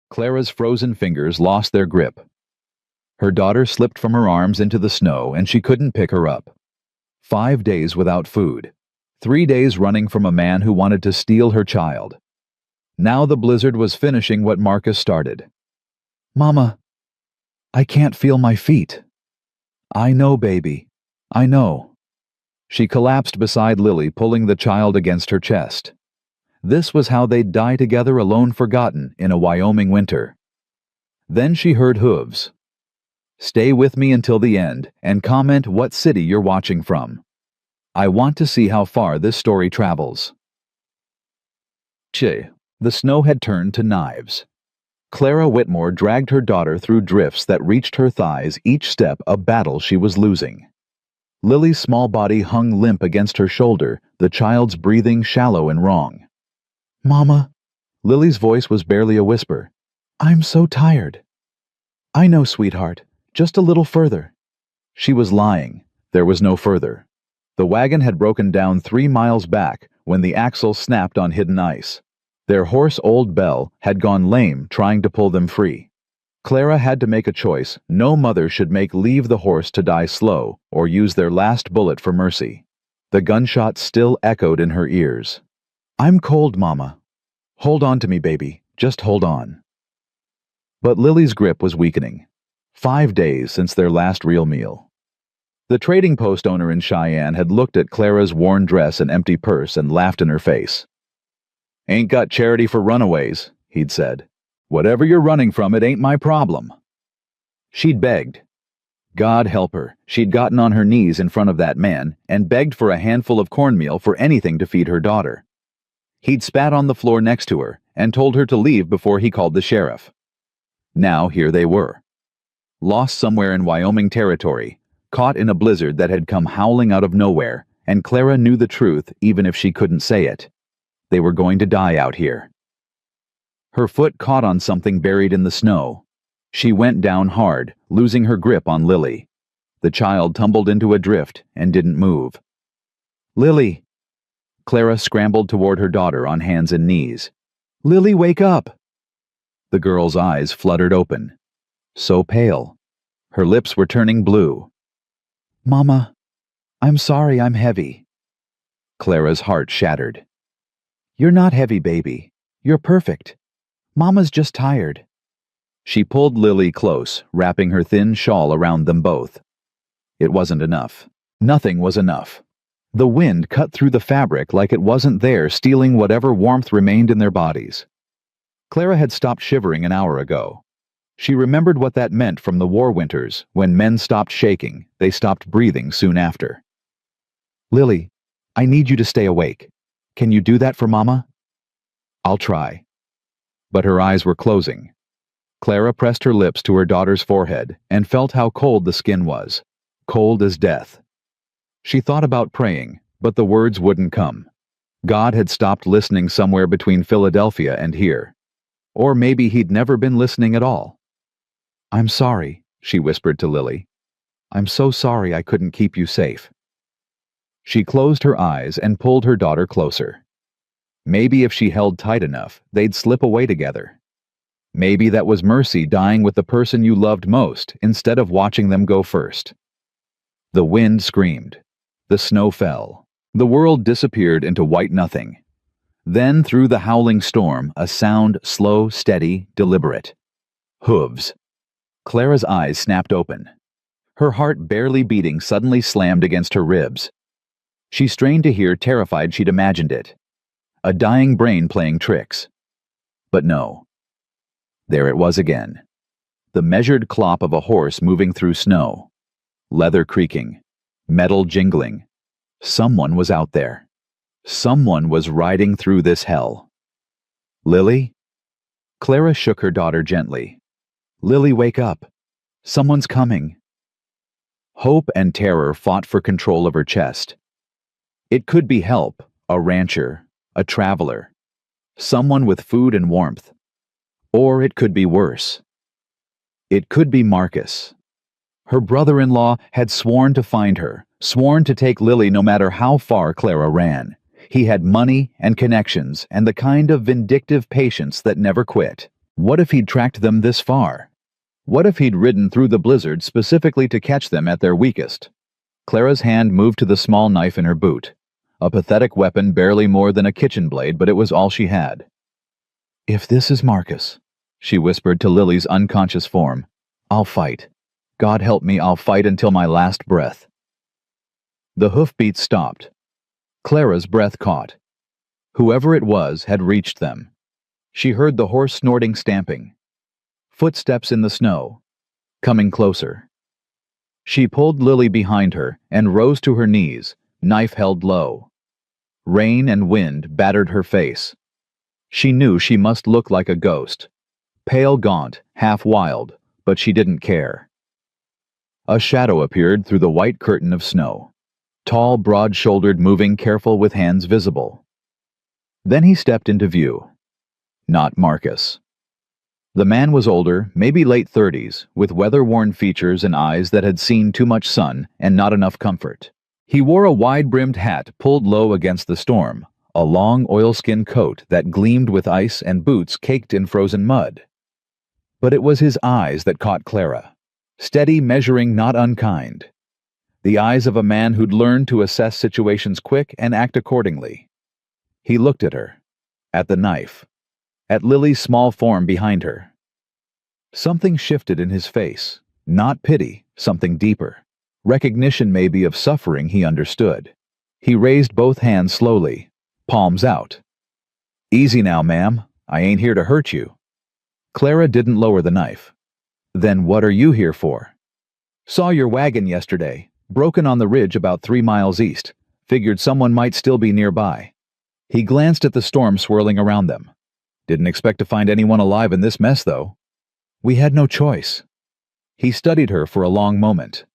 Clara's frozen fingers lost their grip. Her daughter slipped from her arms into the snow and she couldn't pick her up. 5 days without food. 3 days running from a man who wanted to steal her child. Now the blizzard was finishing what Marcus started. "Mama, I can't feel my feet." "I know, baby. I know." She collapsed beside Lily, pulling the child against her chest. This was how they'd die together, alone, forgotten, in a Wyoming winter. Then she heard hooves. Stay with me until the end, and comment what city you're watching from. I want to see how far this story travels. The snow had turned to knives. Clara Whitmore dragged her daughter through drifts that reached her thighs, each step a battle she was losing. Lily's small body hung limp against her shoulder, the child's breathing shallow and wrong. "Mama," Lily's voice was barely a whisper. "I'm so tired." "I know, sweetheart. Just a little further." She was lying. There was no further. The wagon had broken down 3 miles back when the axle snapped on hidden ice. Their horse, Old Bell, had gone lame trying to pull them free. Clara had to make a choice. No mother should make leave the horse to die slow or use their last bullet for mercy. The gunshot still echoed in her ears. "I'm cold, Mama. Hold on to me, baby. Just hold on." But Lily's grip was weakening. 5 days since their last real meal. The trading post owner in Cheyenne had looked at Clara's worn dress and empty purse and laughed in her face. "Ain't got charity for runaways," he'd said. "Whatever you're running from, it ain't my problem." She'd begged. God help her, she'd gotten on her knees in front of that man and begged for a handful of cornmeal for anything to feed her daughter. He'd spat on the floor next to her and told her to leave before he called the sheriff. Now here they were. Lost somewhere in Wyoming territory, caught in a blizzard that had come howling out of nowhere, and Clara knew the truth even if she couldn't say it. They were going to die out here. Her foot caught on something buried in the snow. She went down hard, losing her grip on Lily. The child tumbled into a drift and didn't move. "Lily!" Clara scrambled toward her daughter on hands and knees. "Lily, wake up!" The girl's eyes fluttered open. So pale. Her lips were turning blue. "Mama, I'm sorry I'm heavy." Clara's heart shattered. "You're not heavy, baby. You're perfect. Mama's just tired." She pulled Lily close, wrapping her thin shawl around them both. It wasn't enough. Nothing was enough. The wind cut through the fabric like it wasn't there, stealing whatever warmth remained in their bodies. Clara had stopped shivering an hour ago. She remembered what that meant from the war winters. When men stopped shaking, they stopped breathing soon after. "Lily, I need you to stay awake. Can you do that for Mama?" "I'll try." But her eyes were closing. Clara pressed her lips to her daughter's forehead and felt how cold the skin was. Cold as death. She thought about praying, but the words wouldn't come. God had stopped listening somewhere between Philadelphia and here. Or maybe he'd never been listening at all. "I'm sorry," she whispered to Lily. "I'm so sorry I couldn't keep you safe." She closed her eyes and pulled her daughter closer. Maybe if she held tight enough, they'd slip away together. Maybe that was mercy, dying with the person you loved most instead of watching them go first. The wind screamed. The snow fell. The world disappeared into white nothing. Then, through the howling storm, a sound, slow, steady, deliberate. Hooves. Clara's eyes snapped open. Her heart, barely beating, suddenly slammed against her ribs. She strained to hear, terrified she'd imagined it. A dying brain playing tricks. But no. There it was again. The measured clop of a horse moving through snow. Leather creaking. Metal jingling. Someone was out there. Someone was riding through this hell. "Lily?" Clara shook her daughter gently. "Lily, wake up. Someone's coming." Hope and terror fought for control of her chest. It could be help, a rancher, a traveler, someone with food and warmth. Or it could be worse. It could be Marcus. Her brother-in-law had sworn to find her, sworn to take Lily no matter how far Clara ran. He had money and connections and the kind of vindictive patience that never quit. What if he'd tracked them this far? What if he'd ridden through the blizzard specifically to catch them at their weakest? Clara's hand moved to the small knife in her boot. A pathetic weapon barely more than a kitchen blade, but it was all she had. "If this is Marcus," she whispered to Lily's unconscious form, "I'll fight. God help me, I'll fight until my last breath." The hoofbeats stopped. Clara's breath caught. Whoever it was had reached them. She heard the horse snorting, stamping. Footsteps in the snow. Coming closer. She pulled Lily behind her and rose to her knees, knife held low. Rain and wind battered her face. She knew she must look like a ghost. Pale, gaunt, half wild, but she didn't care. A shadow appeared through the white curtain of snow. Tall, broad-shouldered, moving, careful, with hands visible. Then he stepped into view. Not Marcus. The man was older, maybe late 30s, with weather-worn features and eyes that had seen too much sun and not enough comfort. He wore a wide-brimmed hat pulled low against the storm, a long oilskin coat that gleamed with ice, and boots caked in frozen mud. But it was his eyes that caught Clara. Steady, measuring, not unkind. The eyes of a man who'd learned to assess situations quick and act accordingly. He looked at her, at the knife, at Lily's small form behind her. Something shifted in his face, not pity, something deeper. Recognition maybe of suffering he understood. He raised both hands slowly, palms out. "Easy now, ma'am. I ain't here to hurt you." Clara didn't lower the knife. "Then what are you here for?" "Saw your wagon yesterday, broken on the ridge about 3 miles east. Figured someone might still be nearby." He glanced at the storm swirling around them. "Didn't expect to find anyone alive in this mess, though." "We had no choice." He studied her for a long moment.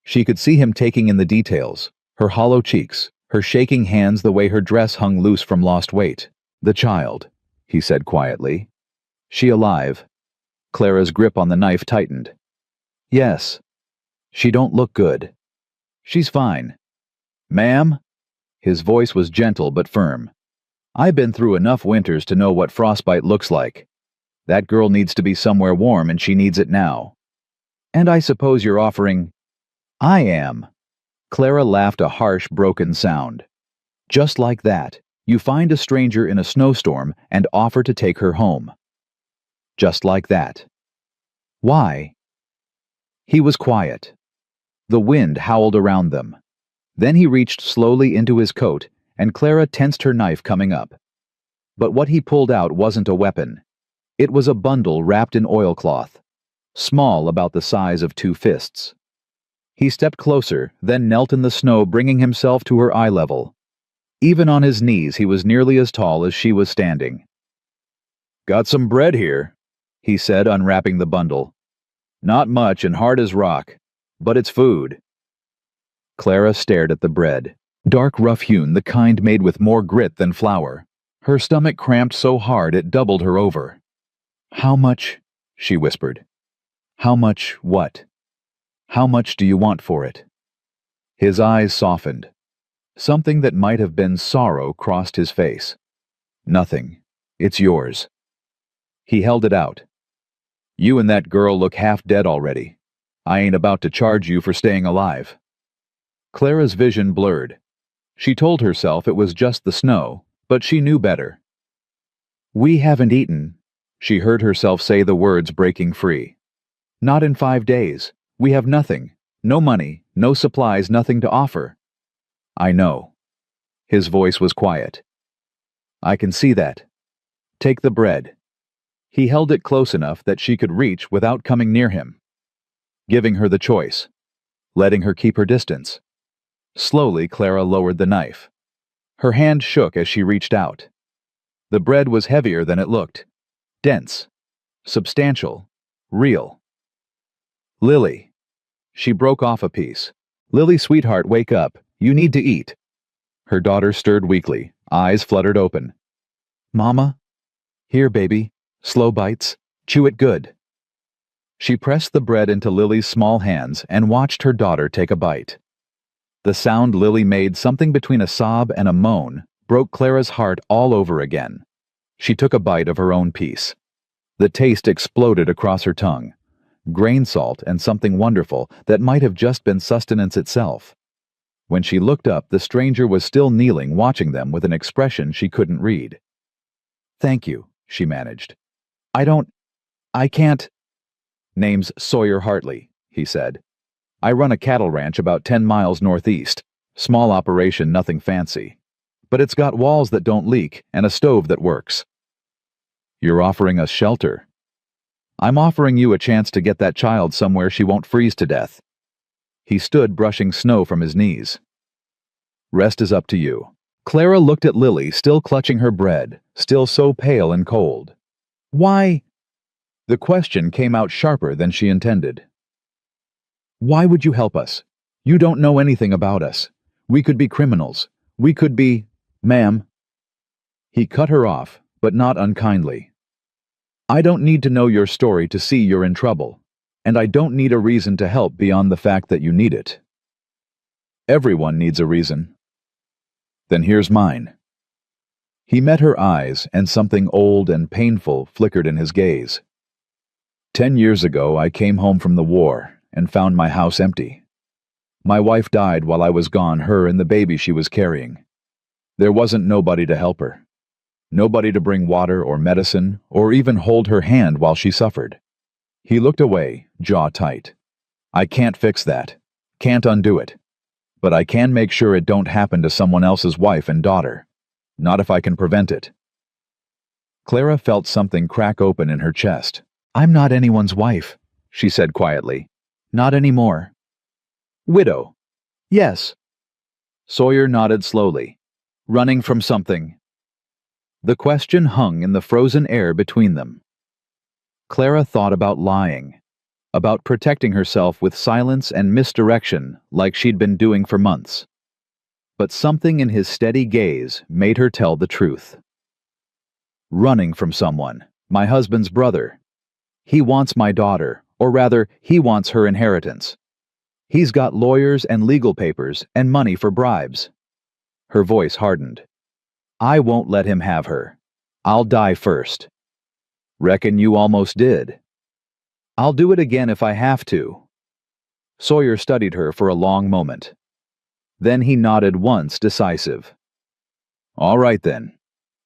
She could see him taking in the details, her hollow cheeks, her shaking hands, the way her dress hung loose from lost weight. "The child," he said quietly. "She alive?" Clara's grip on the knife tightened. "Yes." "She don't look good." "She's fine." "Ma'am?" His voice was gentle but firm. "I've been through enough winters to know what frostbite looks like. That girl needs to be somewhere warm, and she needs it now. And I suppose you're offering—" "I am." Clara laughed, a harsh, broken sound. "Just like that, you find a stranger in a snowstorm and offer to take her home. Just like that. Why?" He was quiet. The wind howled around them. Then he reached slowly into his coat, and Clara tensed her knife, coming up. But what he pulled out wasn't a weapon. It was a bundle wrapped in oilcloth, small, about the size of 2 fists. He stepped closer, then knelt in the snow, bringing himself to her eye level. Even on his knees, he was nearly as tall as she was standing. "Got some bread here," he said, unwrapping the bundle. "Not much and hard as rock, but it's food." Clara stared at the bread, dark, rough-hewn, the kind made with more grit than flour. Her stomach cramped so hard it doubled her over. "How much?" she whispered. "How much what? How much do you want for it?" His eyes softened. Something that might have been sorrow crossed his face. "Nothing. It's yours." He held it out. "You and that girl look half dead already. I ain't about to charge you for staying alive." Clara's vision blurred. She told herself it was just the snow, but she knew better. "We haven't eaten," she heard herself say, the words breaking free. "Not in 5 days. We have nothing. No money, no supplies, nothing to offer." "I know." His voice was quiet. "I can see that. Take the bread." He held it close enough that she could reach without coming near him, giving her the choice, letting her keep her distance. Slowly, Clara lowered the knife. Her hand shook as she reached out. The bread was heavier than it looked. Dense. Substantial. Real. "Lily." She broke off a piece. "Lily, sweetheart, wake up. You need to eat." Her daughter stirred weakly, eyes fluttered open. "Mama?" "Here, baby. Slow bites. Chew it good." She pressed the bread into Lily's small hands and watched her daughter take a bite. The sound Lily made, something between a sob and a moan, broke Clara's heart all over again. She took a bite of her own piece. The taste exploded across her tongue. Grain salt and something wonderful that might have just been sustenance itself. When she looked up, the stranger was still kneeling, watching them with an expression she couldn't read. "Thank you," she managed. I can't." "Name's Sawyer Hartley," he said. "I run a cattle ranch about 10 miles northeast. Small operation, nothing fancy. But it's got walls that don't leak and a stove that works." "You're offering us shelter." "I'm offering you a chance to get that child somewhere she won't freeze to death." He stood brushing snow from his knees. "Rest is up to you." Clara looked at Lily, still clutching her bread, still so pale and cold. "Why?" The question came out sharper than she intended. "Why would you help us? You don't know anything about us. We could be criminals. We could be—" "Ma'am." He cut her off, but not unkindly. "I don't need to know your story to see you're in trouble, and I don't need a reason to help beyond the fact that you need it." "Everyone needs a reason." "Then here's mine." He met her eyes, and something old and painful flickered in his gaze. 10 years ago, I came home from the war and found my house empty. My wife died while I was gone, her and the baby she was carrying. There wasn't nobody to help her. Nobody to bring water or medicine, or even hold her hand while she suffered. He looked away, jaw tight. "I can't fix that. Can't undo it. But I can make sure it don't happen to someone else's wife and daughter. Not if I can prevent it." Clara felt something crack open in her chest. "I'm not anyone's wife," she said quietly. "Not anymore." "Widow?" "Yes." Sawyer nodded slowly. "Running from something?" The question hung in the frozen air between them. Clara thought about lying, about protecting herself with silence and misdirection like she'd been doing for months. But something in his steady gaze made her tell the truth. "Running from someone, my husband's brother. He wants my daughter, or rather, he wants her inheritance. He's got lawyers and legal papers and money for bribes." Her voice hardened. "I won't let him have her. I'll die first." "Reckon you almost did." "I'll do it again if I have to." Sawyer studied her for a long moment. Then he nodded once, decisive. "All right then.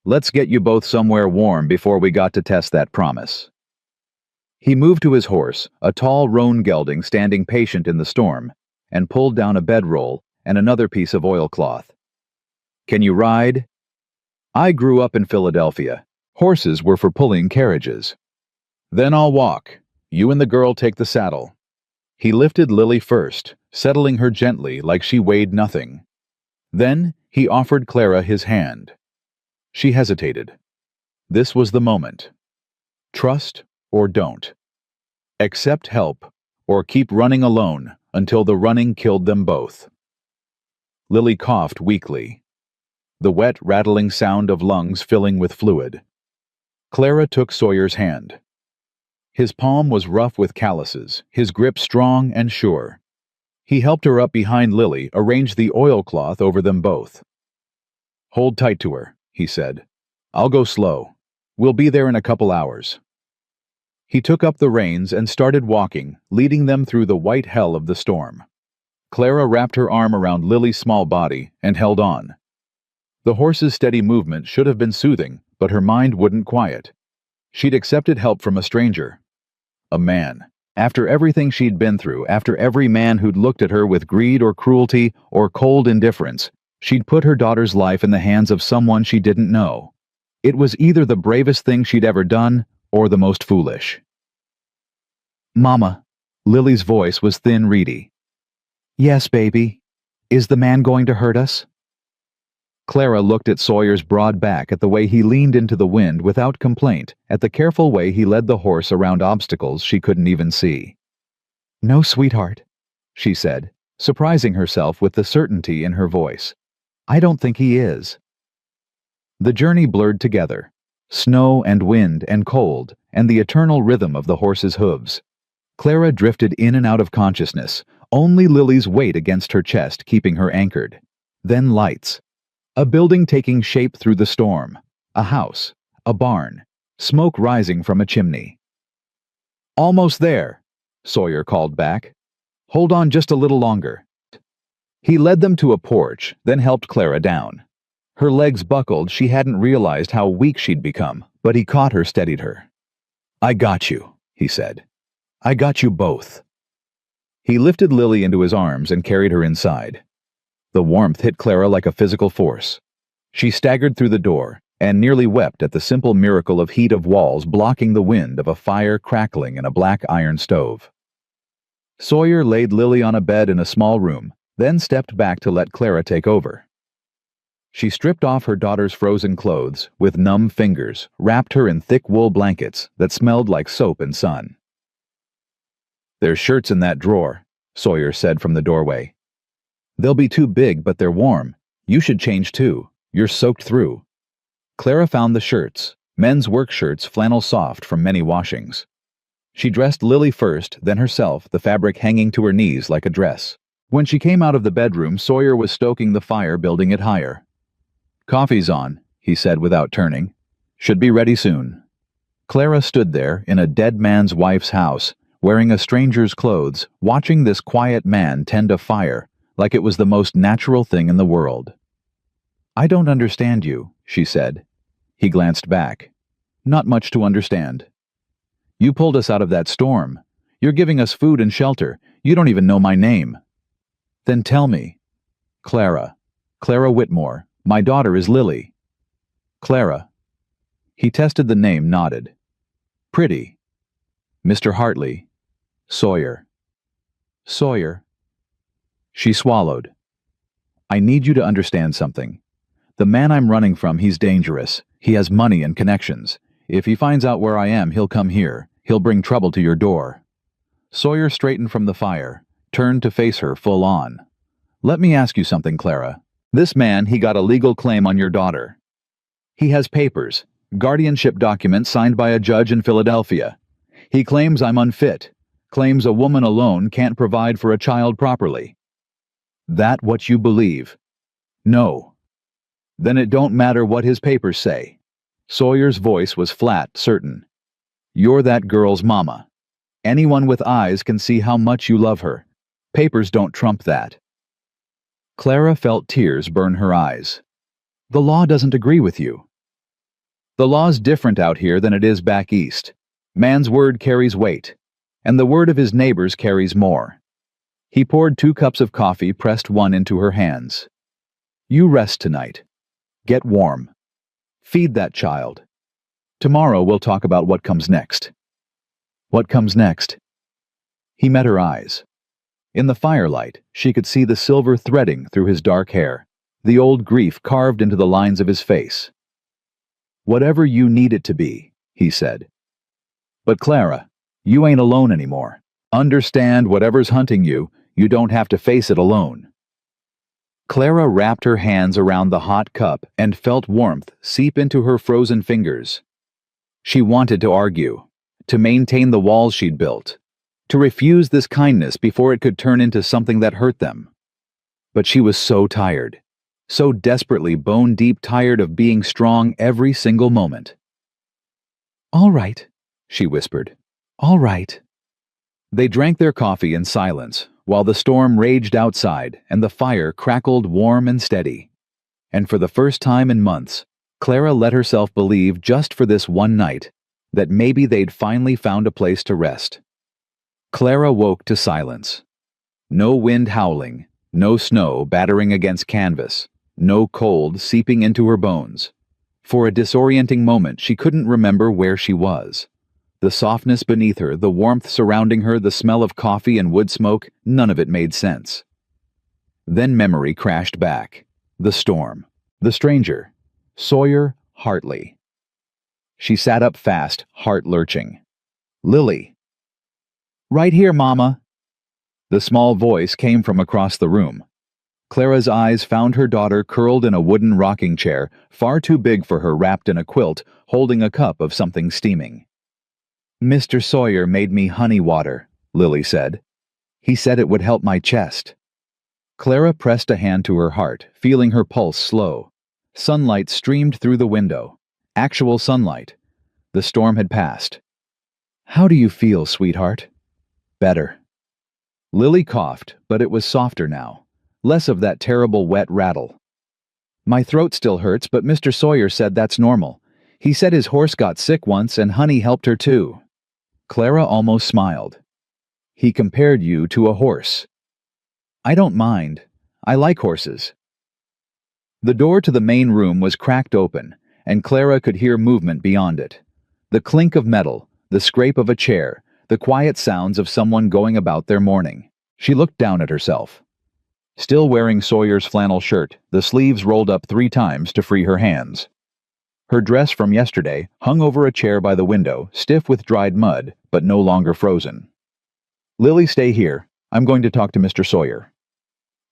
Let's get you both somewhere warm before we got to test that promise." He moved to his horse, a tall roan gelding standing patient in the storm, and pulled down a bedroll and another piece of oilcloth. "Can you ride?" "I grew up in Philadelphia. Horses were for pulling carriages." "Then I'll walk. You and the girl take the saddle." He lifted Lily first, settling her gently like she weighed nothing. Then he offered Clara his hand. She hesitated. This was the moment. Trust or don't. Accept help or keep running alone until the running killed them both. Lily coughed weakly, the wet, rattling sound of lungs filling with fluid. Clara took Sawyer's hand. His palm was rough with calluses, his grip strong and sure. He helped her up behind Lily, arranged the oilcloth over them both. "Hold tight to her," he said. "I'll go slow. We'll be there in a couple hours." He took up the reins and started walking, leading them through the white hell of the storm. Clara wrapped her arm around Lily's small body and held on. The horse's steady movement should have been soothing, but her mind wouldn't quiet. She'd accepted help from a stranger. A man. After everything she'd been through, after every man who'd looked at her with greed or cruelty or cold indifference, she'd put her daughter's life in the hands of someone she didn't know. It was either the bravest thing she'd ever done or the most foolish. "Mama." Lily's voice was thin, reedy. "Yes, baby. Is the man going to hurt us?" Clara looked at Sawyer's broad back, at the way he leaned into the wind without complaint, at the careful way he led the horse around obstacles she couldn't even see. "No, sweetheart," she said, surprising herself with the certainty in her voice. "I don't think he is." The journey blurred together, snow and wind and cold, and the eternal rhythm of the horse's hooves. Clara drifted in and out of consciousness, only Lily's weight against her chest keeping her anchored. Then lights. A building taking shape through the storm. A house. A barn. smoke rising from a chimney. "Almost there," Sawyer called back. "Hold on just a little longer." He led them to a porch, then helped Clara down. Her legs buckled, she hadn't realized how weak she'd become, but he caught her, steadied her. "I got you," he said. "I got you both." He lifted Lily into his arms and carried her inside. The warmth hit Clara like a physical force. She staggered through the door and nearly wept at the simple miracle of heat of walls blocking the wind of a fire crackling in a black iron stove. Sawyer laid Lily on a bed in a small room, then stepped back to let Clara take over. She stripped off her daughter's frozen clothes with numb fingers, wrapped her in thick wool blankets that smelled like soap and sun. "There's shirts in that drawer," Sawyer said from the doorway. "They'll be too big, but they're warm. You should change too. You're soaked through." Clara found the shirts, men's work shirts, flannel soft from many washings. She dressed Lily first, then herself, the fabric hanging to her knees like a dress. When she came out of the bedroom, Sawyer was stoking the fire, building it higher. "Coffee's on," he said without turning. "Should be ready soon." Clara stood there in a dead man's wife's house, wearing a stranger's clothes, watching this quiet man tend a fire like it was the most natural thing in the world. "I don't understand you," she said. He glanced back. "Not much to understand. You pulled us out of that storm. You're giving us food and shelter. You don't even know my name." "Then tell me." "Clara. Clara Whitmore. My daughter is Lily." "Clara." He tested the name, nodded. "Pretty." "Mr. Hartley." "Sawyer." "Sawyer." She swallowed. "I need you to understand something. The man I'm running from, he's dangerous. He has money and connections. If he finds out where I am, he'll come here. He'll bring trouble to your door." Sawyer straightened from the fire, turned to face her full on. "Let me ask you something, Clara. This man, he got a legal claim on your daughter. He has papers, guardianship documents signed by a judge in Philadelphia. He claims I'm unfit, claims a woman alone can't provide for a child properly. That what you believe? No. Then it don't matter what his papers say." Sawyer's voice was flat, certain. "You're that girl's mama. Anyone with eyes can see how much you love her. Papers don't trump that." Clara felt tears burn her eyes. "The law doesn't agree with you." "The law's different out here than it is back east. Man's word carries weight, and the word of his neighbors carries more." He poured 2 cups of coffee, pressed one into her hands. "You rest tonight. Get warm. Feed that child. Tomorrow we'll talk about what comes next." "What comes next?" He met her eyes. In the firelight, she could see the silver threading through his dark hair, the old grief carved into the lines of his face. "Whatever you need it to be," he said. "But Clara, you ain't alone anymore. Understand, whatever's hunting you, you don't have to face it alone." Clara wrapped her hands around the hot cup and felt warmth seep into her frozen fingers. She wanted to argue, to maintain the walls she'd built, to refuse this kindness before it could turn into something that hurt them. But she was so tired, so desperately bone-deep tired of being strong every single moment. "All right," she whispered. "All right." They drank their coffee in silence, while the storm raged outside and the fire crackled warm and steady. And for the first time in months, Clara let herself believe, just for this one night, that maybe they'd finally found a place to rest. Clara woke to silence. No wind howling, no snow battering against canvas, no cold seeping into her bones. For a disorienting moment, she couldn't remember where she was. The softness beneath her, the warmth surrounding her, the smell of coffee and wood smoke, none of it made sense. Then memory crashed back. The storm. The stranger. Sawyer Hartley. She sat up fast, heart lurching. "Lily." "Right here, Mama." The small voice came from across the room. Clara's eyes found her daughter curled in a wooden rocking chair, far too big for her, wrapped in a quilt, holding a cup of something steaming. "Mr. Sawyer made me honey water," Lily said. "He said it would help my chest." Clara pressed a hand to her heart, feeling her pulse slow. Sunlight streamed through the window. Actual sunlight. The storm had passed. "How do you feel, sweetheart?" "Better." Lily coughed, but it was softer now. Less of that terrible wet rattle. "My throat still hurts, but Mr. Sawyer said that's normal. He said his horse got sick once and Honey helped her too." Clara almost smiled. "He compared you to a horse." "I don't mind. I like horses." The door to the main room was cracked open, and Clara could hear movement beyond it. The clink of metal, the scrape of a chair, the quiet sounds of someone going about their morning. She looked down at herself. Still wearing Sawyer's flannel shirt, the sleeves rolled up 3 times to free her hands. Her dress from yesterday hung over a chair by the window, stiff with dried mud, but no longer frozen. "Lily, stay here. I'm going to talk to Mr. Sawyer."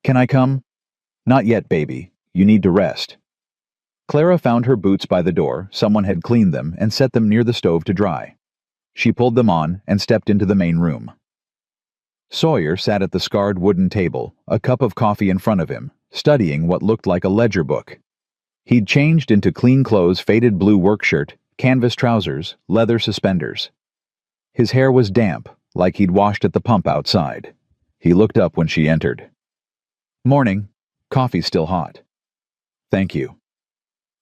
"Can I come?" "Not yet, baby. You need to rest." Clara found her boots by the door. Someone had cleaned them and set them near the stove to dry. She pulled them on and stepped into the main room. Sawyer sat at the scarred wooden table, a cup of coffee in front of him, studying what looked like a ledger book. He'd changed into clean clothes, faded blue work shirt, canvas trousers, leather suspenders. His hair was damp, like he'd washed at the pump outside. He looked up when she entered. "Morning. Coffee's still hot." "Thank you."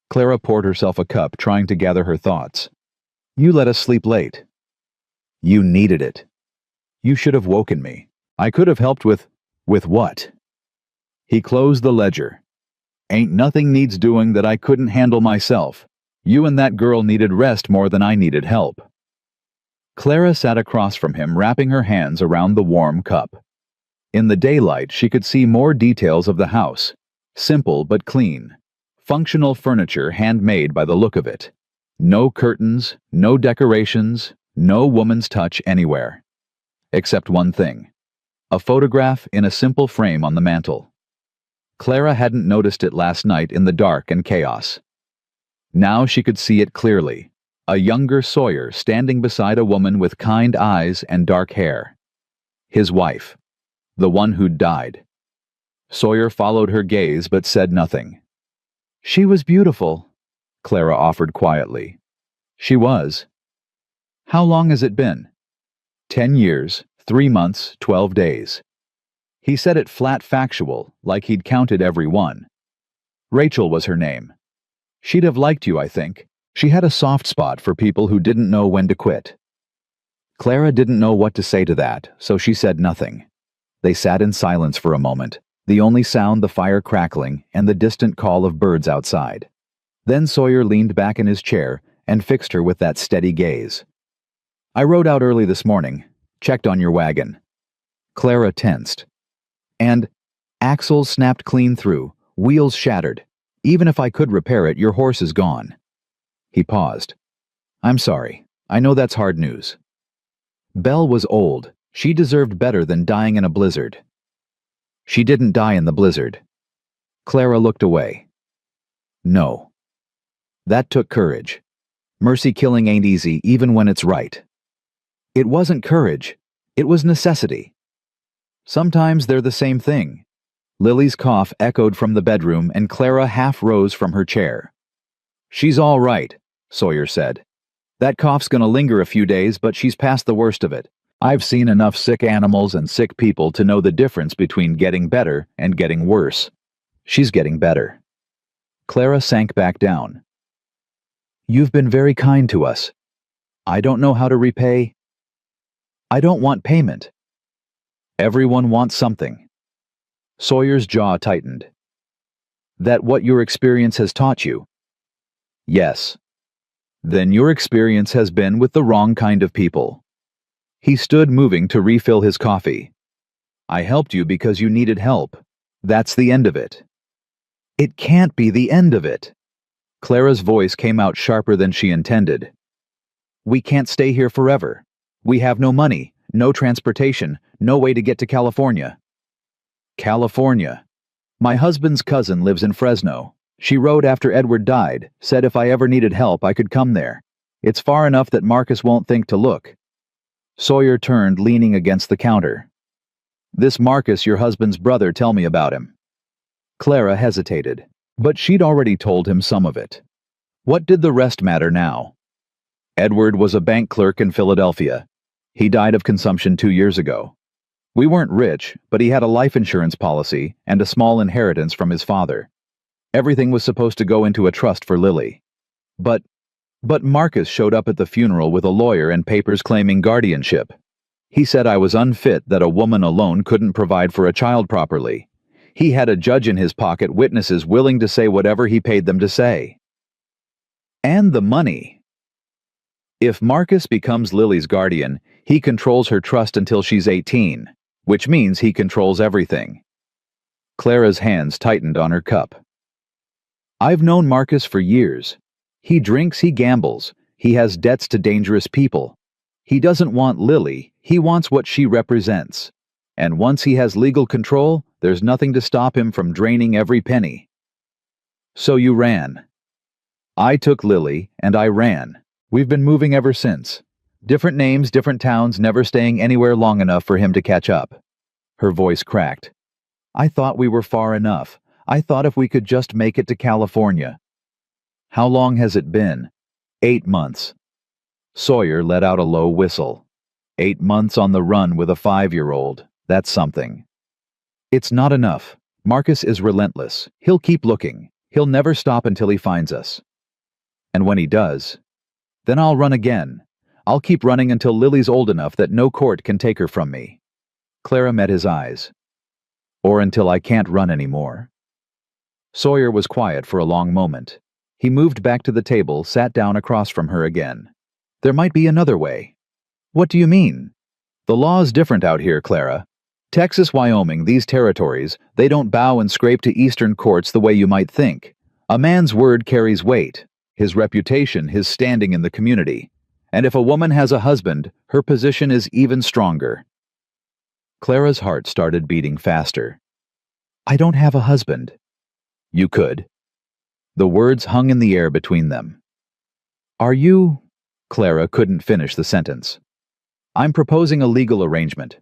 Clara poured herself a cup, trying to gather her thoughts. "You let us sleep late." "You needed it. You should have woken me. I could have helped with what?" He closed the ledger. "Ain't nothing needs doing that I couldn't handle myself. You and that girl needed rest more than I needed help." Clara sat across from him, wrapping her hands around the warm cup. In the daylight, she could see more details of the house. Simple but clean. Functional furniture handmade by the look of it. No curtains, no decorations, no woman's touch anywhere. Except one thing. A photograph in a simple frame on the mantel. Clara hadn't noticed it last night in the dark and chaos. Now she could see it clearly. A younger Sawyer standing beside a woman with kind eyes and dark hair. His wife. The one who'd died. Sawyer followed her gaze but said nothing. "She was beautiful," Clara offered quietly. "She was." "How long has it been?" 10 years, 3 months, 12 days. He said it flat factual, like he'd counted every one. "Rachel was her name. She'd have liked you, I think. She had a soft spot for people who didn't know when to quit." Clara didn't know what to say to that, so she said nothing. They sat in silence for a moment, the only sound the fire crackling and the distant call of birds outside. Then Sawyer leaned back in his chair and fixed her with that steady gaze. "I rode out early this morning, checked on your wagon." Clara tensed. "And axles snapped clean through, wheels shattered. Even if I could repair it, your horse is gone." He paused. "I'm sorry. I know that's hard news." Belle was old. She deserved better than dying in a blizzard. "She didn't die in the blizzard." Clara looked away. "No. That took courage. Mercy killing ain't easy even when it's right." "It wasn't courage. It was necessity." "Sometimes they're the same thing." Lily's cough echoed from the bedroom and Clara half rose from her chair. "She's all right," Sawyer said. "That cough's gonna linger a few days, but she's past the worst of it. I've seen enough sick animals and sick people to know the difference between getting better and getting worse. She's getting better." Clara sank back down. "You've been very kind to us. I don't know how to repay." "I don't want payment." "Everyone wants something." Sawyer's jaw tightened. "That what your experience has taught you?" "Yes." "Then your experience has been with the wrong kind of people." He stood moving to refill his coffee. "I helped you because you needed help. That's the end of it." "It can't be the end of it." Clara's voice came out sharper than she intended. "We can't stay here forever. We have no money, no transportation, no way to get to California." "California. My husband's cousin lives in Fresno. She wrote after Edward died, said if I ever needed help I could come there. It's far enough that Marcus won't think to look." Sawyer turned, leaning against the counter. "This Marcus, your husband's brother, tell me about him." Clara hesitated, but she'd already told him some of it. What did the rest matter now? Edward was a bank clerk in Philadelphia. He died of consumption 2 years ago. We weren't rich, but he had a life insurance policy and a small inheritance from his father. Everything was supposed to go into a trust for Lily. But Marcus showed up at the funeral with a lawyer and papers claiming guardianship. He said I was unfit, that a woman alone couldn't provide for a child properly. He had a judge in his pocket, witnesses willing to say whatever he paid them to say. And the money. If Marcus becomes Lily's guardian, he controls her trust until she's 18, which means he controls everything. Clara's hands tightened on her cup. I've known Marcus for years. He drinks, he gambles, he has debts to dangerous people. He doesn't want Lily, he wants what she represents. And once he has legal control, there's nothing to stop him from draining every penny. So you ran. I took Lily, and I ran. We've been moving ever since. Different names, different towns, never staying anywhere long enough for him to catch up. Her voice cracked. I thought we were far enough. I thought if we could just make it to California. How long has it been? 8 months. Sawyer let out a low whistle. 8 months on the run with a 5-year-old. That's something. It's not enough. Marcus is relentless. He'll keep looking. He'll never stop until he finds us. And when he does, then I'll run again. I'll keep running until Lily's old enough that no court can take her from me. Clara met his eyes. Or until I can't run anymore. Sawyer was quiet for a long moment. He moved back to the table, sat down across from her again. There might be another way. What do you mean? The law's different out here, Clara. Texas, Wyoming, these territories, they don't bow and scrape to Eastern courts the way you might think. A man's word carries weight, his reputation, his standing in the community. And if a woman has a husband, her position is even stronger. Clara's heart started beating faster. I don't have a husband. You could. The words hung in the air between them. Are you? Clara couldn't finish the sentence. I'm proposing a legal arrangement.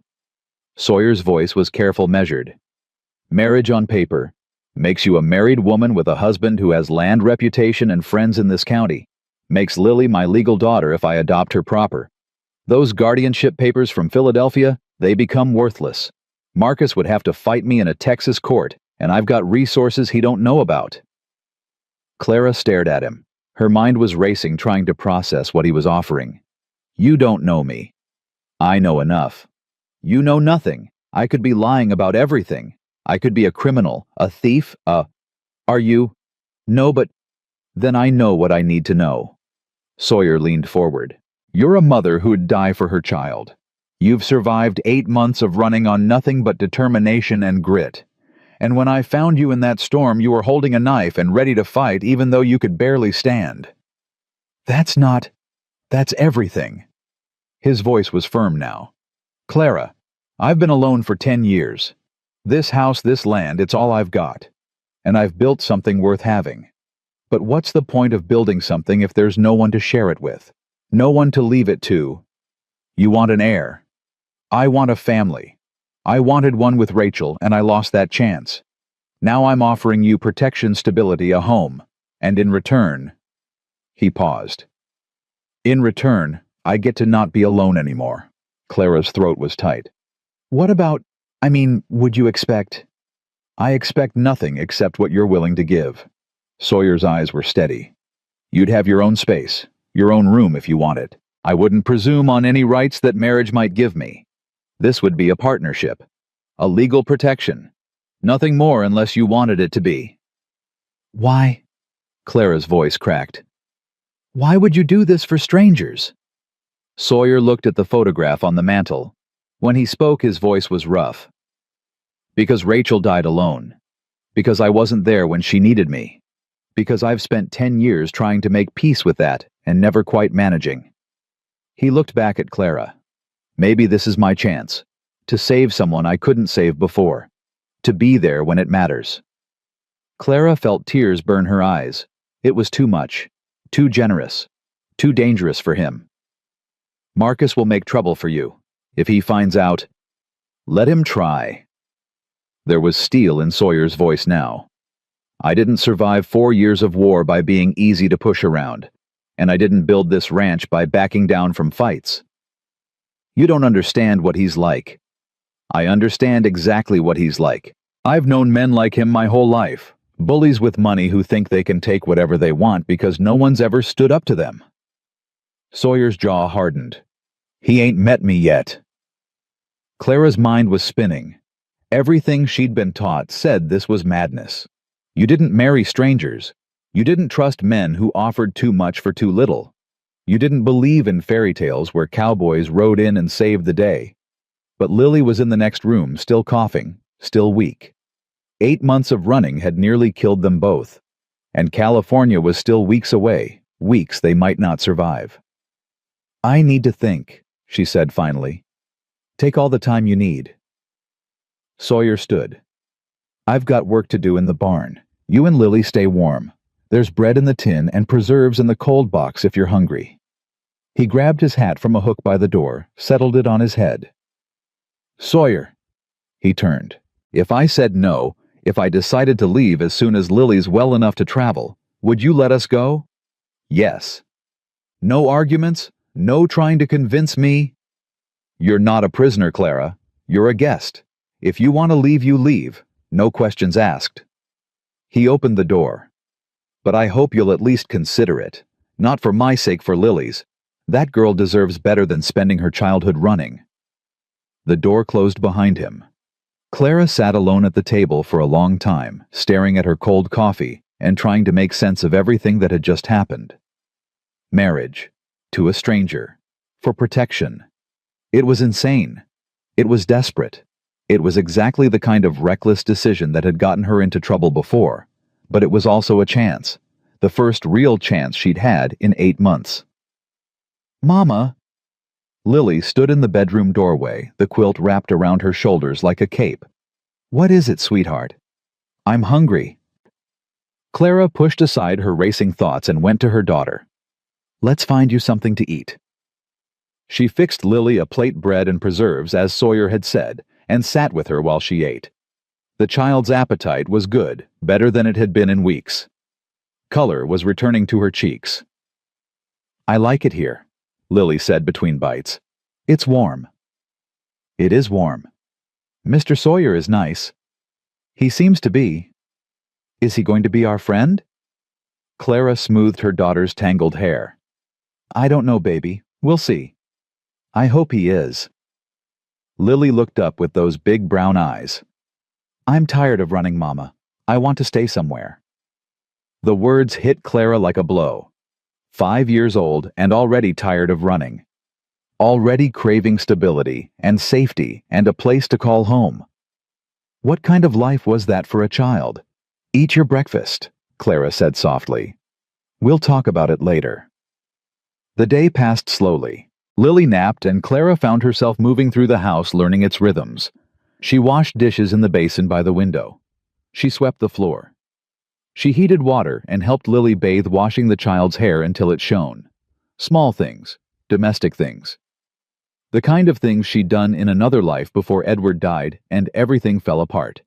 Sawyer's voice was careful, measured. Marriage on paper makes you a married woman with a husband who has land, reputation, and friends in this county. Makes Lily my legal daughter if I adopt her proper. Those guardianship papers from Philadelphia, they become worthless. Marcus would have to fight me in a Texas court, and I've got resources he don't know about. Clara stared at him. Her mind was racing, trying to process what he was offering. You don't know me. I know enough. You know nothing. I could be lying about everything. I could be a criminal, a thief, Are you? No, but then I know what I need to know. Sawyer leaned forward. You're a mother who'd die for her child. You've survived 8 months of running on nothing but determination and grit. And when I found you in that storm, you were holding a knife and ready to fight even though you could barely stand. That's everything. His voice was firm now. Clara, I've been alone for 10 years. This house, this land, it's all I've got. And I've built something worth having. But what's the point of building something if there's no one to share it with? No one to leave it to? You want an heir. I want a family. I wanted one with Rachel, and I lost that chance. Now I'm offering you protection, stability, a home. And in return... He paused. In return, I get to not be alone anymore. Clara's throat was tight. What about... would you expect... I expect nothing except what you're willing to give. Sawyer's eyes were steady. You'd have your own space, your own room if you want it. I wouldn't presume on any rights that marriage might give me. This would be a partnership, a legal protection. Nothing more unless you wanted it to be. Why? Clara's voice cracked. Why would you do this for strangers? Sawyer looked at the photograph on the mantel. When he spoke, his voice was rough. Because Rachel died alone. Because I wasn't there when she needed me. Because I've spent 10 years trying to make peace with that and never quite managing. He looked back at Clara. Maybe this is my chance. To save someone I couldn't save before. To be there when it matters. Clara felt tears burn her eyes. It was too much. Too generous. Too dangerous for him. Marcus will make trouble for you. If he finds out, let him try. There was steel in Sawyer's voice now. I didn't survive 4 years of war by being easy to push around. and I didn't build this ranch by backing down from fights. You don't understand what he's like. I understand exactly what he's like. I've known men like him my whole life. Bullies with money who think they can take whatever they want because no one's ever stood up to them. Sawyer's jaw hardened. He ain't met me yet. Clara's mind was spinning. Everything she'd been taught said this was madness. You didn't marry strangers. You didn't trust men who offered too much for too little. You didn't believe in fairy tales where cowboys rode in and saved the day. But Lily was in the next room, still coughing, still weak. 8 months of running had nearly killed them both, and California was still weeks away, weeks they might not survive. I need to think, she said finally. Take all the time you need. Sawyer stood. I've got work to do in the barn. You and Lily stay warm. There's bread in the tin and preserves in the cold box if you're hungry. He grabbed his hat from a hook by the door, settled it on his head. Sawyer. He turned. If I said no, if I decided to leave as soon as Lily's well enough to travel, would you let us go? Yes. No arguments? No trying to convince me? You're not a prisoner, Clara. You're a guest. If you want to leave, you leave. No questions asked. He opened the door. But I hope you'll at least consider it. Not for my sake, for Lily's. That girl deserves better than spending her childhood running. The door closed behind him. Clara sat alone at the table for a long time, staring at her cold coffee and trying to make sense of everything that had just happened. Marriage. To a stranger. For protection. It was insane. It was desperate. It was exactly the kind of reckless decision that had gotten her into trouble before, but it was also a chance. The first real chance she'd had in 8 months. Mama! Lily stood in the bedroom doorway, the quilt wrapped around her shoulders like a cape. What is it, sweetheart? I'm hungry. Clara pushed aside her racing thoughts and went to her daughter. Let's find you something to eat. She fixed Lily a plate bread and preserves, as Sawyer had said, and sat with her while she ate. The child's appetite was good, better than it had been in weeks. Color was returning to her cheeks. I like it here, Lily said between bites. It's warm. It is warm. Mr. Sawyer is nice. He seems to be. Is he going to be our friend? Clara smoothed her daughter's tangled hair. I don't know, baby. We'll see. I hope he is. Lily looked up with those big brown eyes. I'm tired of running, Mama. I want to stay somewhere. The words hit Clara like a blow. 5 years old and already tired of running. Already craving stability and safety and a place to call home. What kind of life was that for a child? Eat your breakfast, Clara said softly. We'll talk about it later. The day passed slowly. Lily napped and Clara found herself moving through the house, learning its rhythms. She washed dishes in the basin by the window. She swept the floor. She heated water and helped Lily bathe, washing the child's hair until it shone. Small things, domestic things. The kind of things she'd done in another life before Edward died and everything fell apart.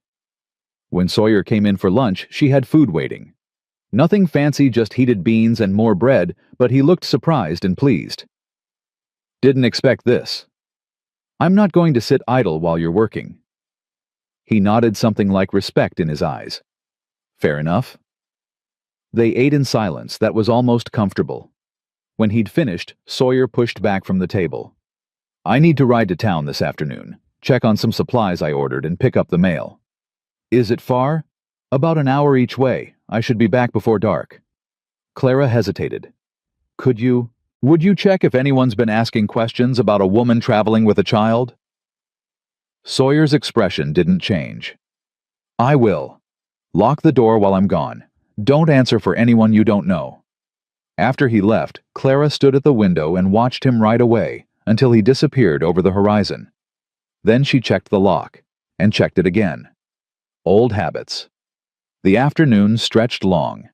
When Sawyer came in for lunch, she had food waiting. Nothing fancy, just heated beans and more bread, but he looked surprised and pleased. Didn't expect this. I'm not going to sit idle while you're working. He nodded, something like respect in his eyes. Fair enough. They ate in silence that was almost comfortable. When he'd finished, Sawyer pushed back from the table. I need to ride to town this afternoon, check on some supplies I ordered and pick up the mail. Is it far? About an hour each way. I should be back before dark. Clara hesitated. Would you check if anyone's been asking questions about a woman traveling with a child? Sawyer's expression didn't change. I will. Lock the door while I'm gone. Don't answer for anyone you don't know. After he left, Clara stood at the window and watched him right away until he disappeared over the horizon. Then she checked the lock, and checked it again. Old habits. The afternoon stretched long.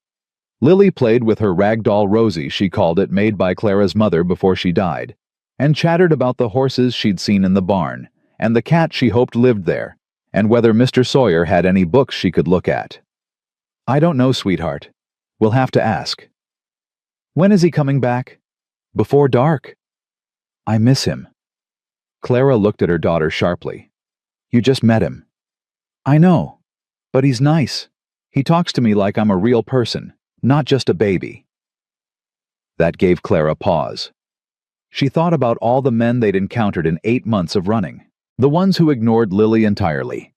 Lily played with her rag doll Rosie, she called it, made by Clara's mother before she died, and chattered about the horses she'd seen in the barn, and the cat she hoped lived there, and whether Mr. Sawyer had any books she could look at. I don't know, sweetheart. We'll have to ask. When is he coming back? Before dark. I miss him. Clara looked at her daughter sharply. You just met him. I know, but he's nice. He talks to me like I'm a real person, not just a baby. That gave Clara pause. She thought about all the men they'd encountered in 8 months of running. The ones who ignored Lily entirely.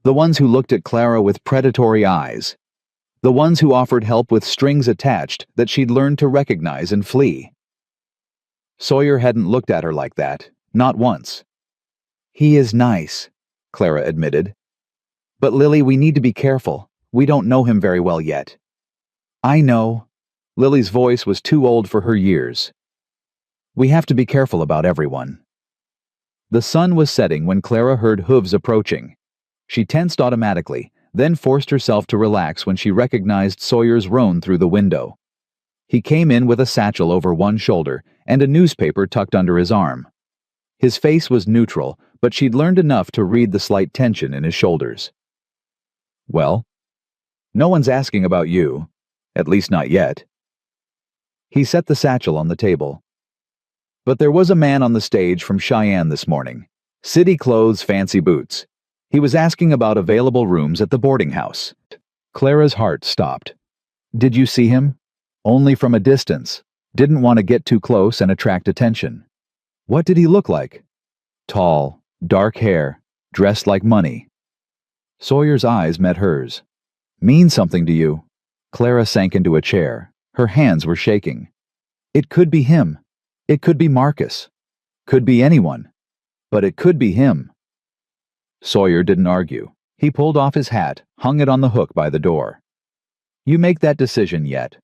The ones who looked at Clara with predatory eyes. The ones who offered help with strings attached that she'd learned to recognize and flee. Sawyer hadn't looked at her like that, not once. He is nice, Clara admitted. But Lily, we need to be careful. We don't know him very well yet. I know. Lily's voice was too old for her years. We have to be careful about everyone. The sun was setting when Clara heard hooves approaching. She tensed automatically, then forced herself to relax when she recognized Sawyer's roan through the window. He came in with a satchel over one shoulder and a newspaper tucked under his arm. His face was neutral, but she'd learned enough to read the slight tension in his shoulders. Well? No one's asking about you. At least not yet. He set the satchel on the table. But there was a man on the stage from Cheyenne this morning. City clothes, fancy boots. He was asking about available rooms at the boarding house. Clara's heart stopped. Did you see him? Only from a distance. Didn't want to get too close and attract attention. What did he look like? Tall, dark hair, dressed like money. Sawyer's eyes met hers. Mean something to you? Clara sank into a chair. Her hands were shaking. It could be him. It could be Marcus. Could be anyone. But it could be him. Sawyer didn't argue. He pulled off his hat, hung it on the hook by the door. You make that decision yet.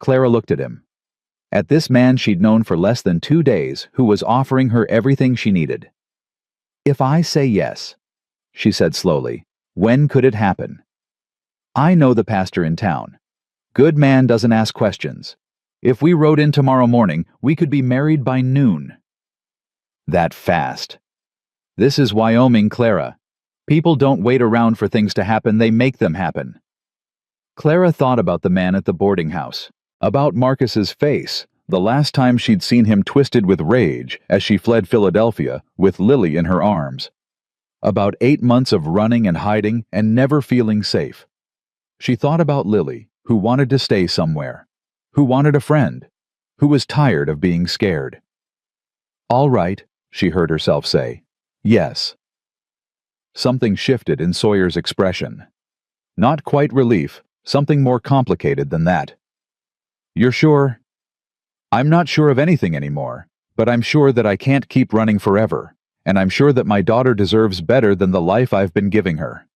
Clara looked at him. At this man she'd known for less than 2 days, who was offering her everything she needed. If I say yes, she said slowly, when could it happen? I know the pastor in town. Good man doesn't ask questions. If we rode in tomorrow morning, we could be married by noon. That fast. This is Wyoming, Clara. People don't wait around for things to happen, they make them happen. Clara thought about the man at the boarding house, about Marcus's face, the last time she'd seen him twisted with rage as she fled Philadelphia with Lily in her arms. About 8 months of running and hiding and never feeling safe. She thought about Lily, who wanted to stay somewhere, who wanted a friend, who was tired of being scared. All right, she heard herself say. Yes. Something shifted in Sawyer's expression. Not quite relief, something more complicated than that. You're sure? I'm not sure of anything anymore, but I'm sure that I can't keep running forever, and I'm sure that my daughter deserves better than the life I've been giving her.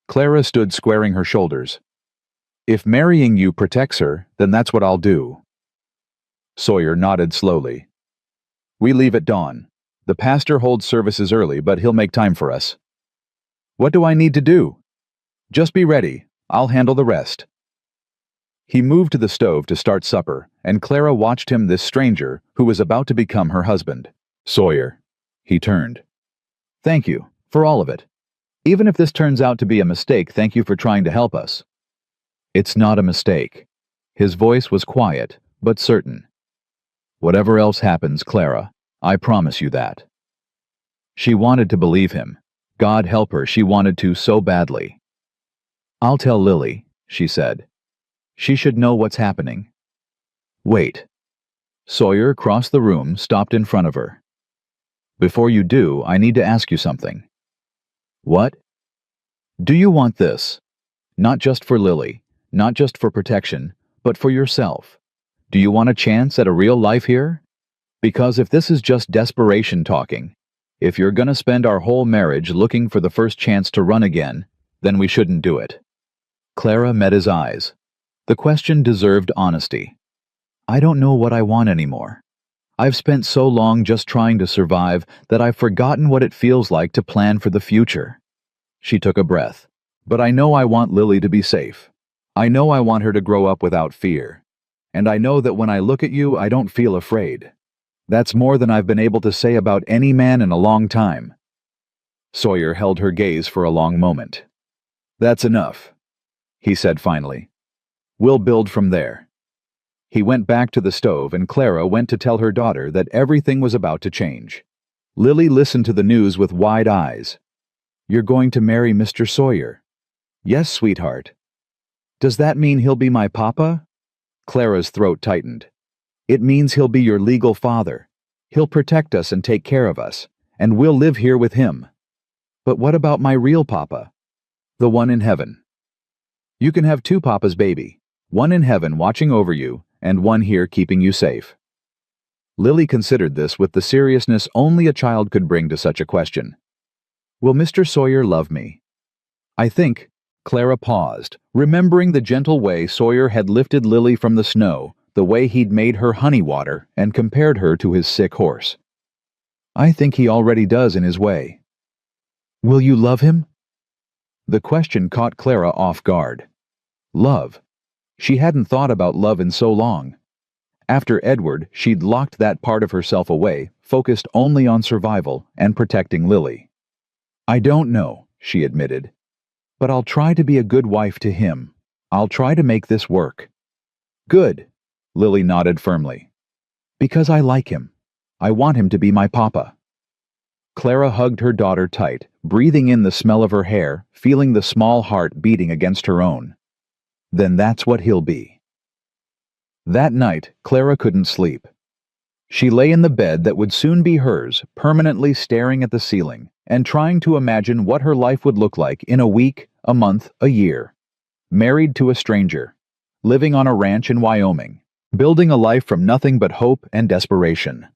Clara stood squaring her shoulders. If marrying you protects her, then that's what I'll do. Sawyer nodded slowly. We leave at dawn. The pastor holds services early, but he'll make time for us. What do I need to do? Just be ready. I'll handle the rest. He moved to the stove to start supper, and Clara watched him, this stranger, who was about to become her husband. Sawyer. He turned. Thank you, for all of it. Even if this turns out to be a mistake, thank you for trying to help us. It's not a mistake. His voice was quiet, but certain. Whatever else happens, Clara, I promise you that. She wanted to believe him. God help her, she wanted to so badly. I'll tell Lily, she said. She should know what's happening. Wait. Sawyer crossed the room, stopped in front of her. Before you do, I need to ask you something. What? Do you want this? Not just for Lily, not just for protection, but for yourself. Do you want a chance at a real life here? Because if this is just desperation talking, if you're gonna spend our whole marriage looking for the first chance to run again, then we shouldn't do it. Clara met his eyes. The question deserved honesty. I don't know what I want anymore. I've spent so long just trying to survive that I've forgotten what it feels like to plan for the future. She took a breath. But I know I want Lily to be safe. I know I want her to grow up without fear. And I know that when I look at you, I don't feel afraid. That's more than I've been able to say about any man in a long time. Sawyer held her gaze for a long moment. That's enough, he said finally. We'll build from there. He went back to the stove and Clara went to tell her daughter that everything was about to change. Lily listened to the news with wide eyes. "You're going to marry Mr. Sawyer?" "Yes, sweetheart." "Does that mean he'll be my papa?" Clara's throat tightened. "It means he'll be your legal father. He'll protect us and take care of us, and we'll live here with him." "But what about my real papa?" "The one in heaven." "You can have two papas, baby. One in heaven watching over you, and one here keeping you safe." Lily considered this with the seriousness only a child could bring to such a question. "Will Mr. Sawyer love me?" "I think—" Clara paused, remembering the gentle way Sawyer had lifted Lily from the snow, the way he'd made her honey water and compared her to his sick horse. "I think he already does in his way." "Will you love him?" The question caught Clara off guard. Love. She hadn't thought about love in so long. After Edward, she'd locked that part of herself away, focused only on survival and protecting Lily. "I don't know," she admitted. "But I'll try to be a good wife to him. I'll try to make this work." "Good," Lily nodded firmly. "Because I like him. I want him to be my papa." Clara hugged her daughter tight, breathing in the smell of her hair, feeling the small heart beating against her own. Then that's what he'll be. That night, Clara couldn't sleep. She lay in the bed that would soon be hers, permanently staring at the ceiling, and trying to imagine what her life would look like in a week, a month, a year. Married to a stranger, living on a ranch in Wyoming, building a life from nothing but hope and desperation.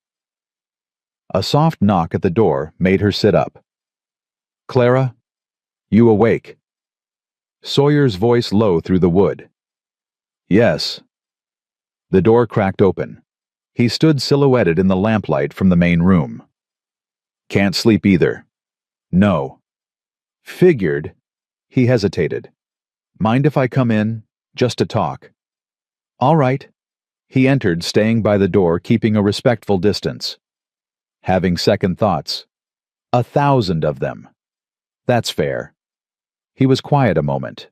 A soft knock at the door made her sit up. "Clara, you awake?" Sawyer's voice low through the wood. "Yes." The door cracked open. He stood silhouetted in the lamplight from the main room. "Can't sleep either." "No." "Figured." He hesitated. "Mind if I come in, just to talk?" "All right." He entered, staying by the door, keeping a respectful distance. Having second thoughts. 1,000 of them. That's fair. He was quiet a moment.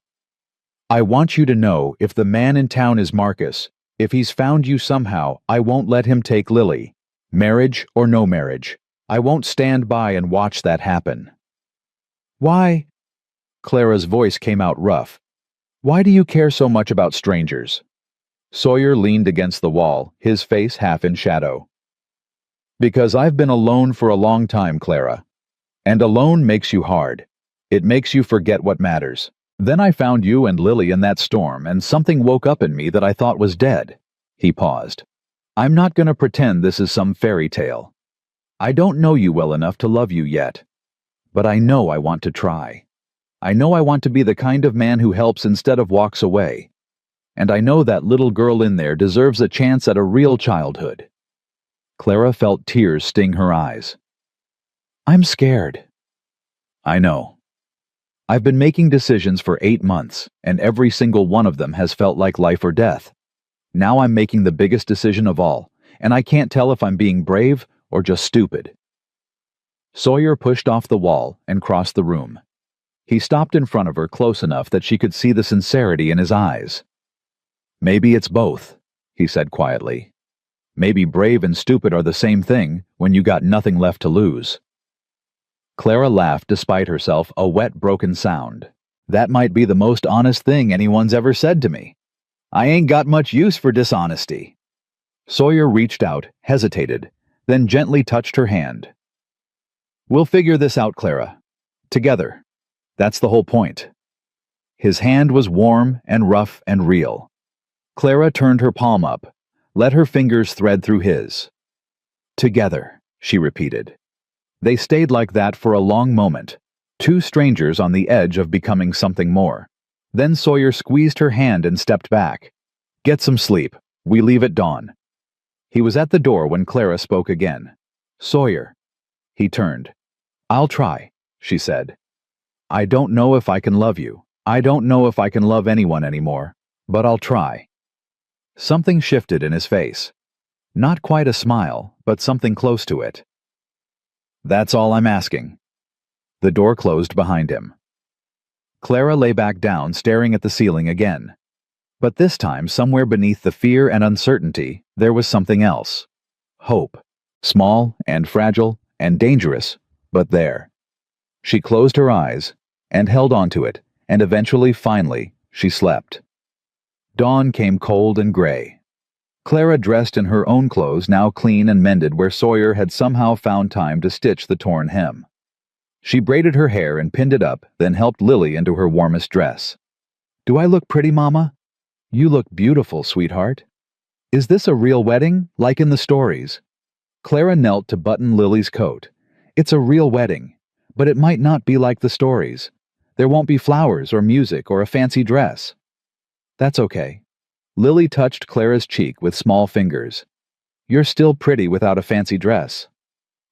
"I want you to know if the man in town is Marcus, if he's found you somehow, I won't let him take Lily. Marriage or no marriage. I won't stand by and watch that happen." "Why?" Clara's voice came out rough. "Why do you care so much about strangers?" Sawyer leaned against the wall, his face half in shadow. "Because I've been alone for a long time, Clara. And alone makes you hard. It makes you forget what matters. Then I found you and Lily in that storm, and something woke up in me that I thought was dead." He paused. "I'm not going to pretend this is some fairy tale. I don't know you well enough to love you yet. But I know I want to try. I know I want to be the kind of man who helps instead of walks away. And I know that little girl in there deserves a chance at a real childhood." Clara felt tears sting her eyes. "I'm scared." "I know. I've been making decisions for 8 months, and every single one of them has felt like life or death. Now I'm making the biggest decision of all, and I can't tell if I'm being brave or just stupid." Sawyer pushed off the wall and crossed the room. He stopped in front of her close enough that she could see the sincerity in his eyes. "Maybe it's both," he said quietly. "Maybe brave and stupid are the same thing when you got nothing left to lose." Clara laughed despite herself, a wet, broken sound. "That might be the most honest thing anyone's ever said to me. I ain't got much use for dishonesty." Sawyer reached out, hesitated, then gently touched her hand. "We'll figure this out, Clara. Together. That's the whole point." His hand was warm and rough and real. Clara turned her palm up, let her fingers thread through his. "Together," she repeated. They stayed like that for a long moment, two strangers on the edge of becoming something more. Then Sawyer squeezed her hand and stepped back. "Get some sleep. We leave at dawn." He was at the door when Clara spoke again. "Sawyer." He turned. "I'll try," she said. "I don't know if I can love you. I don't know if I can love anyone anymore, but I'll try." Something shifted in his face. Not quite a smile, but something close to it. "That's all I'm asking." The door closed behind him. Clara lay back down, staring at the ceiling again. But this time, somewhere beneath the fear and uncertainty, there was something else. Hope. Small and fragile and dangerous, but there. She closed her eyes and held onto it, and eventually, finally, she slept. Dawn came cold and gray. Clara dressed in her own clothes, now clean and mended where Sawyer had somehow found time to stitch the torn hem. She braided her hair and pinned it up, then helped Lily into her warmest dress. "Do I look pretty, Mama?" "You look beautiful, sweetheart." "Is this a real wedding, like in the stories?" Clara knelt to button Lily's coat. "It's a real wedding, but it might not be like the stories. There won't be flowers or music or a fancy dress." "That's okay." Lily touched Clara's cheek with small fingers. "You're still pretty without a fancy dress."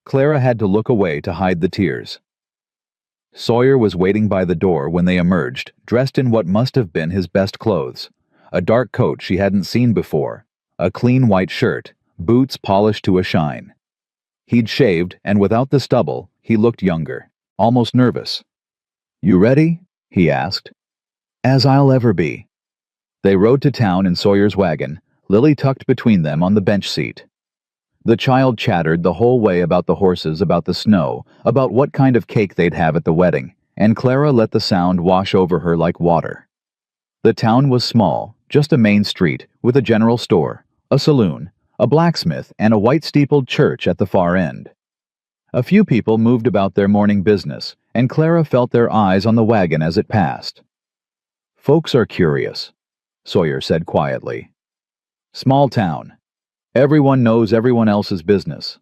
Clara had to look away to hide the tears. Sawyer was waiting by the door when they emerged, dressed in what must have been his best clothes. A dark coat she hadn't seen before, a clean white shirt, boots polished to a shine. He'd shaved, and without the stubble, he looked younger, almost nervous. "You ready?" he asked. "As I'll ever be." They rode to town in Sawyer's wagon, Lily tucked between them on the bench seat. The child chattered the whole way about the horses, about the snow, about what kind of cake they'd have at the wedding, and Clara let the sound wash over her like water. The town was small, just a main street, with a general store, a saloon, a blacksmith, and a white-steepled church at the far end. A few people moved about their morning business, and Clara felt their eyes on the wagon as it passed. "Folks are curious," Sawyer said quietly. "Small town. Everyone knows everyone else's business."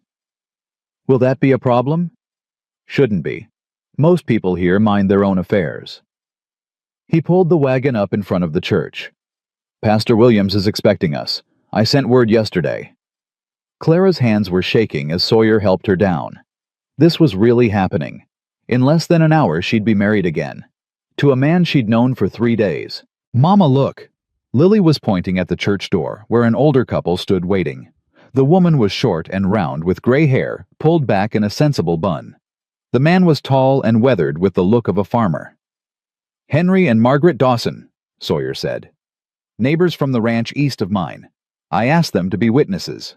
"Will that be a problem?" "Shouldn't be. Most people here mind their own affairs." He pulled the wagon up in front of the church. "Pastor Williams is expecting us. I sent word yesterday." Clara's hands were shaking as Sawyer helped her down. This was really happening. In less than an hour she'd be married again. To a man she'd known for 3 days. "Mama, look!" Lily was pointing at the church door, where an older couple stood waiting. The woman was short and round, with gray hair, pulled back in a sensible bun. The man was tall and weathered, with the look of a farmer. "Henry and Margaret Dawson," Sawyer said. "Neighbors from the ranch east of mine. I asked them to be witnesses."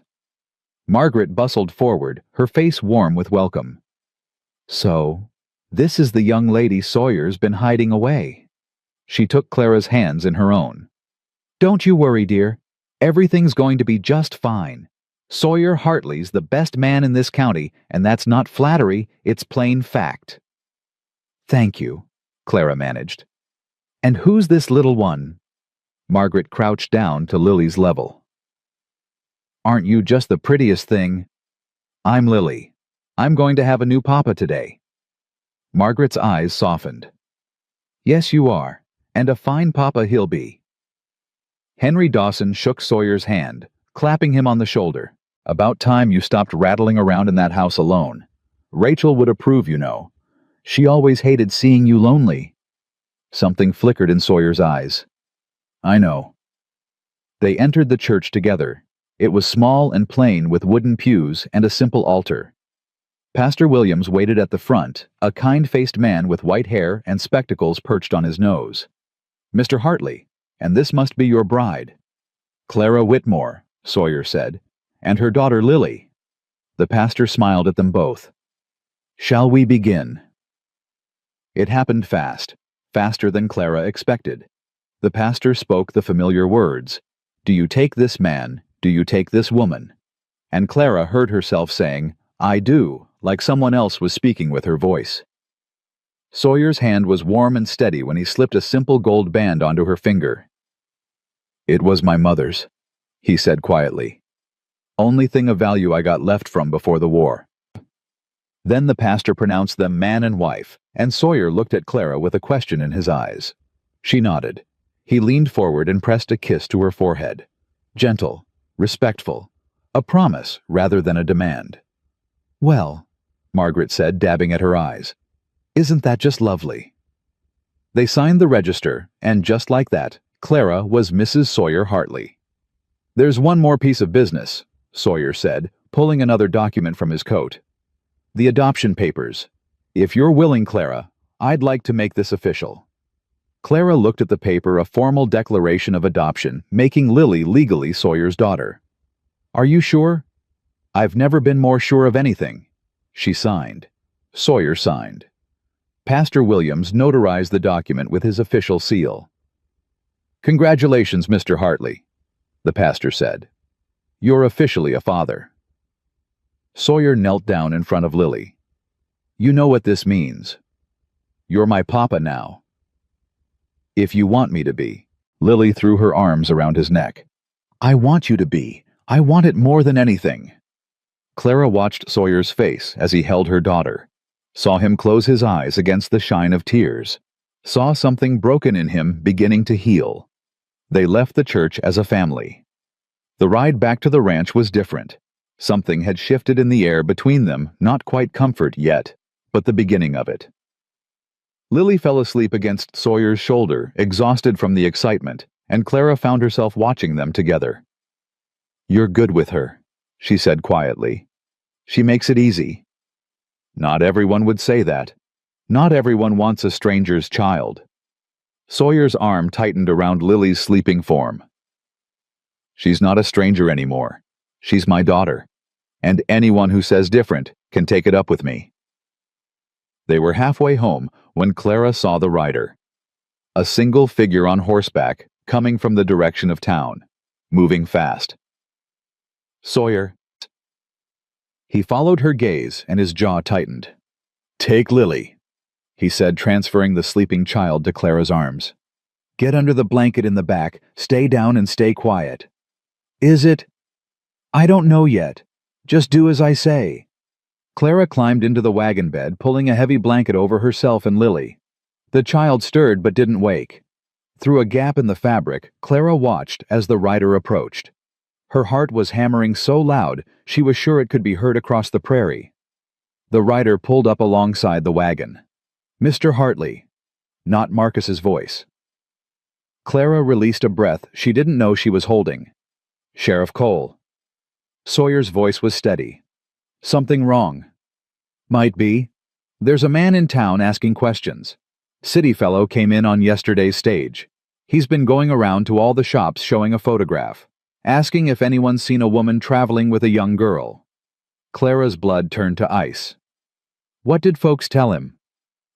Margaret bustled forward, her face warm with welcome. "So, this is the young lady Sawyer's been hiding away." She took Clara's hands in her own. "Don't you worry, dear. Everything's going to be just fine. Sawyer Hartley's the best man in this county, and that's not flattery, it's plain fact." "Thank you," Clara managed. "And who's this little one?" Margaret crouched down to Lily's level. "Aren't you just the prettiest thing?" "I'm Lily. I'm going to have a new papa today." Margaret's eyes softened. "Yes, you are, and a fine papa he'll be." Henry Dawson shook Sawyer's hand, clapping him on the shoulder. "About time you stopped rattling around in that house alone. Rachel would approve, you know. She always hated seeing you lonely." Something flickered in Sawyer's eyes. "I know." They entered the church together. It was small and plain, with wooden pews and a simple altar. Pastor Williams waited at the front, a kind-faced man with white hair and spectacles perched on his nose. "Mr. Hartley, and this must be your bride." "Clara Whitmore," Sawyer said, "and her daughter Lily." The pastor smiled at them both. "Shall we begin?" It happened fast, faster than Clara expected. The pastor spoke the familiar words, "Do you take this man? Do you take this woman?" And Clara heard herself saying, "I do," like someone else was speaking with her voice. Sawyer's hand was warm and steady when he slipped a simple gold band onto her finger. "It was my mother's," he said quietly. "Only thing of value I got left from before the war." Then the pastor pronounced them man and wife, and Sawyer looked at Clara with a question in his eyes. She nodded. He leaned forward and pressed a kiss to her forehead. Gentle, respectful, a promise rather than a demand. "Well," Margaret said, dabbing at her eyes, "isn't that just lovely?" They signed the register, and just like that, Clara was Mrs. Sawyer Hartley. "There's one more piece of business," Sawyer said, pulling another document from his coat. "The adoption papers. If you're willing, Clara, I'd like to make this official." Clara looked at the paper, a formal declaration of adoption, making Lily legally Sawyer's daughter. "Are you sure?" "I've never been more sure of anything." She signed. Sawyer signed. Pastor Williams notarized the document with his official seal. "Congratulations, Mr. Hartley," the pastor said. "You're officially a father." Sawyer knelt down in front of Lily. "You know what this means. You're my papa now." "If you want me to be." Lily threw her arms around his neck. "I want you to be. I want it more than anything." Clara watched Sawyer's face as he held her daughter, saw him close his eyes against the shine of tears, saw something broken in him beginning to heal. They left the church as a family. The ride back to the ranch was different. Something had shifted in the air between them, not quite comfort yet, but the beginning of it. Lily fell asleep against Sawyer's shoulder, exhausted from the excitement, and Clara found herself watching them together. "You're good with her," she said quietly. "She makes it easy." Not everyone would say that. Not everyone wants a stranger's child. Sawyer's arm tightened around Lily's sleeping form. "She's not a stranger anymore. She's my daughter. And anyone who says different can take it up with me." They were halfway home when Clara saw the rider. A single figure on horseback, coming from the direction of town, moving fast. "Sawyer." He followed her gaze and his jaw tightened. "Take Lily," he said, transferring the sleeping child to Clara's arms. "Get under the blanket in the back, stay down and stay quiet." "Is it?" "I don't know yet. Just do as I say." Clara climbed into the wagon bed, pulling a heavy blanket over herself and Lily. The child stirred but didn't wake. Through a gap in the fabric, Clara watched as the rider approached. Her heart was hammering so loud she was sure it could be heard across the prairie. The rider pulled up alongside the wagon. "Mr. Hartley," not Marcus's voice. Clara released a breath she didn't know she was holding. "Sheriff Cole." Sawyer's voice was steady. "Something wrong?" "Might be. There's a man in town asking questions. City fellow came in on yesterday's stage. He's been going around to all the shops showing a photograph, asking if anyone's seen a woman traveling with a young girl." Clara's blood turned to ice. "What did folks tell him?"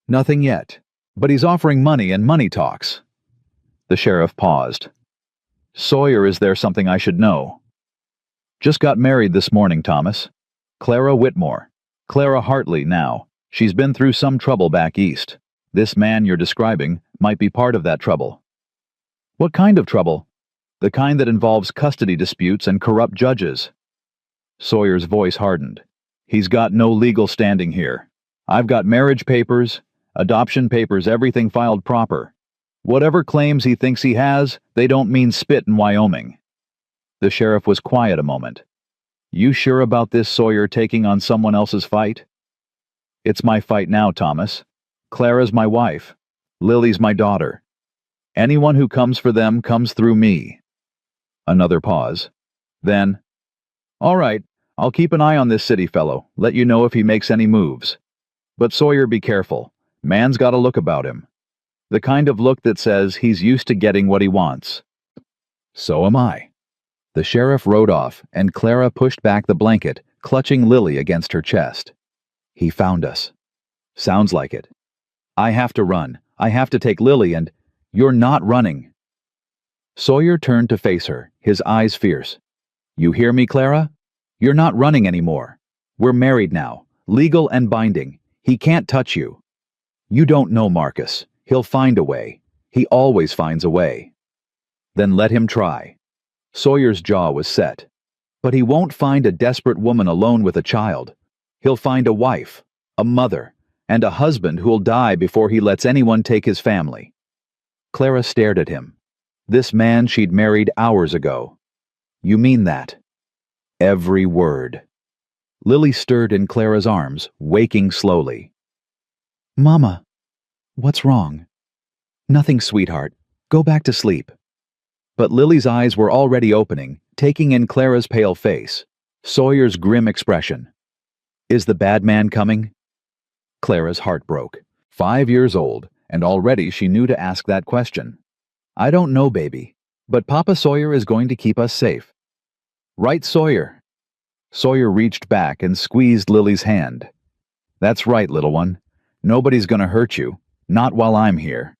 "Nothing yet, but he's offering money and money talks." The sheriff paused. "Sawyer, is there something I should know?" "Just got married this morning, Thomas. Clara Whitmore. Clara Hartley now. She's been through some trouble back east. This man you're describing might be part of that trouble." "What kind of trouble?" "The kind that involves custody disputes and corrupt judges." Sawyer's voice hardened. "He's got no legal standing here. I've got marriage papers, adoption papers, everything filed proper. Whatever claims he thinks he has, they don't mean spit in Wyoming." The sheriff was quiet a moment. "You sure about this, Sawyer, taking on someone else's fight?" "It's my fight now, Thomas. Clara's my wife. Lily's my daughter. Anyone who comes for them comes through me." Another pause. Then, "All right, I'll keep an eye on this city fellow, let you know if he makes any moves. But Sawyer, be careful. Man's got a look about him. The kind of look that says he's used to getting what he wants." "So am I." The sheriff rode off, and Clara pushed back the blanket, clutching Lily against her chest. "He found us." "Sounds like it." "I have to run. I have to take Lily and—" "You're not running." Sawyer turned to face her, his eyes fierce. "You hear me, Clara? You're not running anymore. We're married now, legal and binding. He can't touch you. You don't know Marcus. He'll find a way. He always finds a way." "Then let him try." Sawyer's jaw was set. "But he won't find a desperate woman alone with a child. He'll find a wife, a mother, and a husband who'll die before he lets anyone take his family." Clara stared at him. This man she'd married hours ago. "You mean that?" "Every word." Lily stirred in Clara's arms, waking slowly. "Mama, what's wrong?" "Nothing, sweetheart. Go back to sleep." But Lily's eyes were already opening, taking in Clara's pale face, Sawyer's grim expression. "Is the bad man coming?" Clara's heart broke. 5 years old, and already she knew to ask that question. I don't know, baby, but Papa Sawyer is going to keep us safe. Right, Sawyer? Sawyer reached back and squeezed Lily's hand. That's right, little one. Nobody's gonna hurt you, not while I'm here.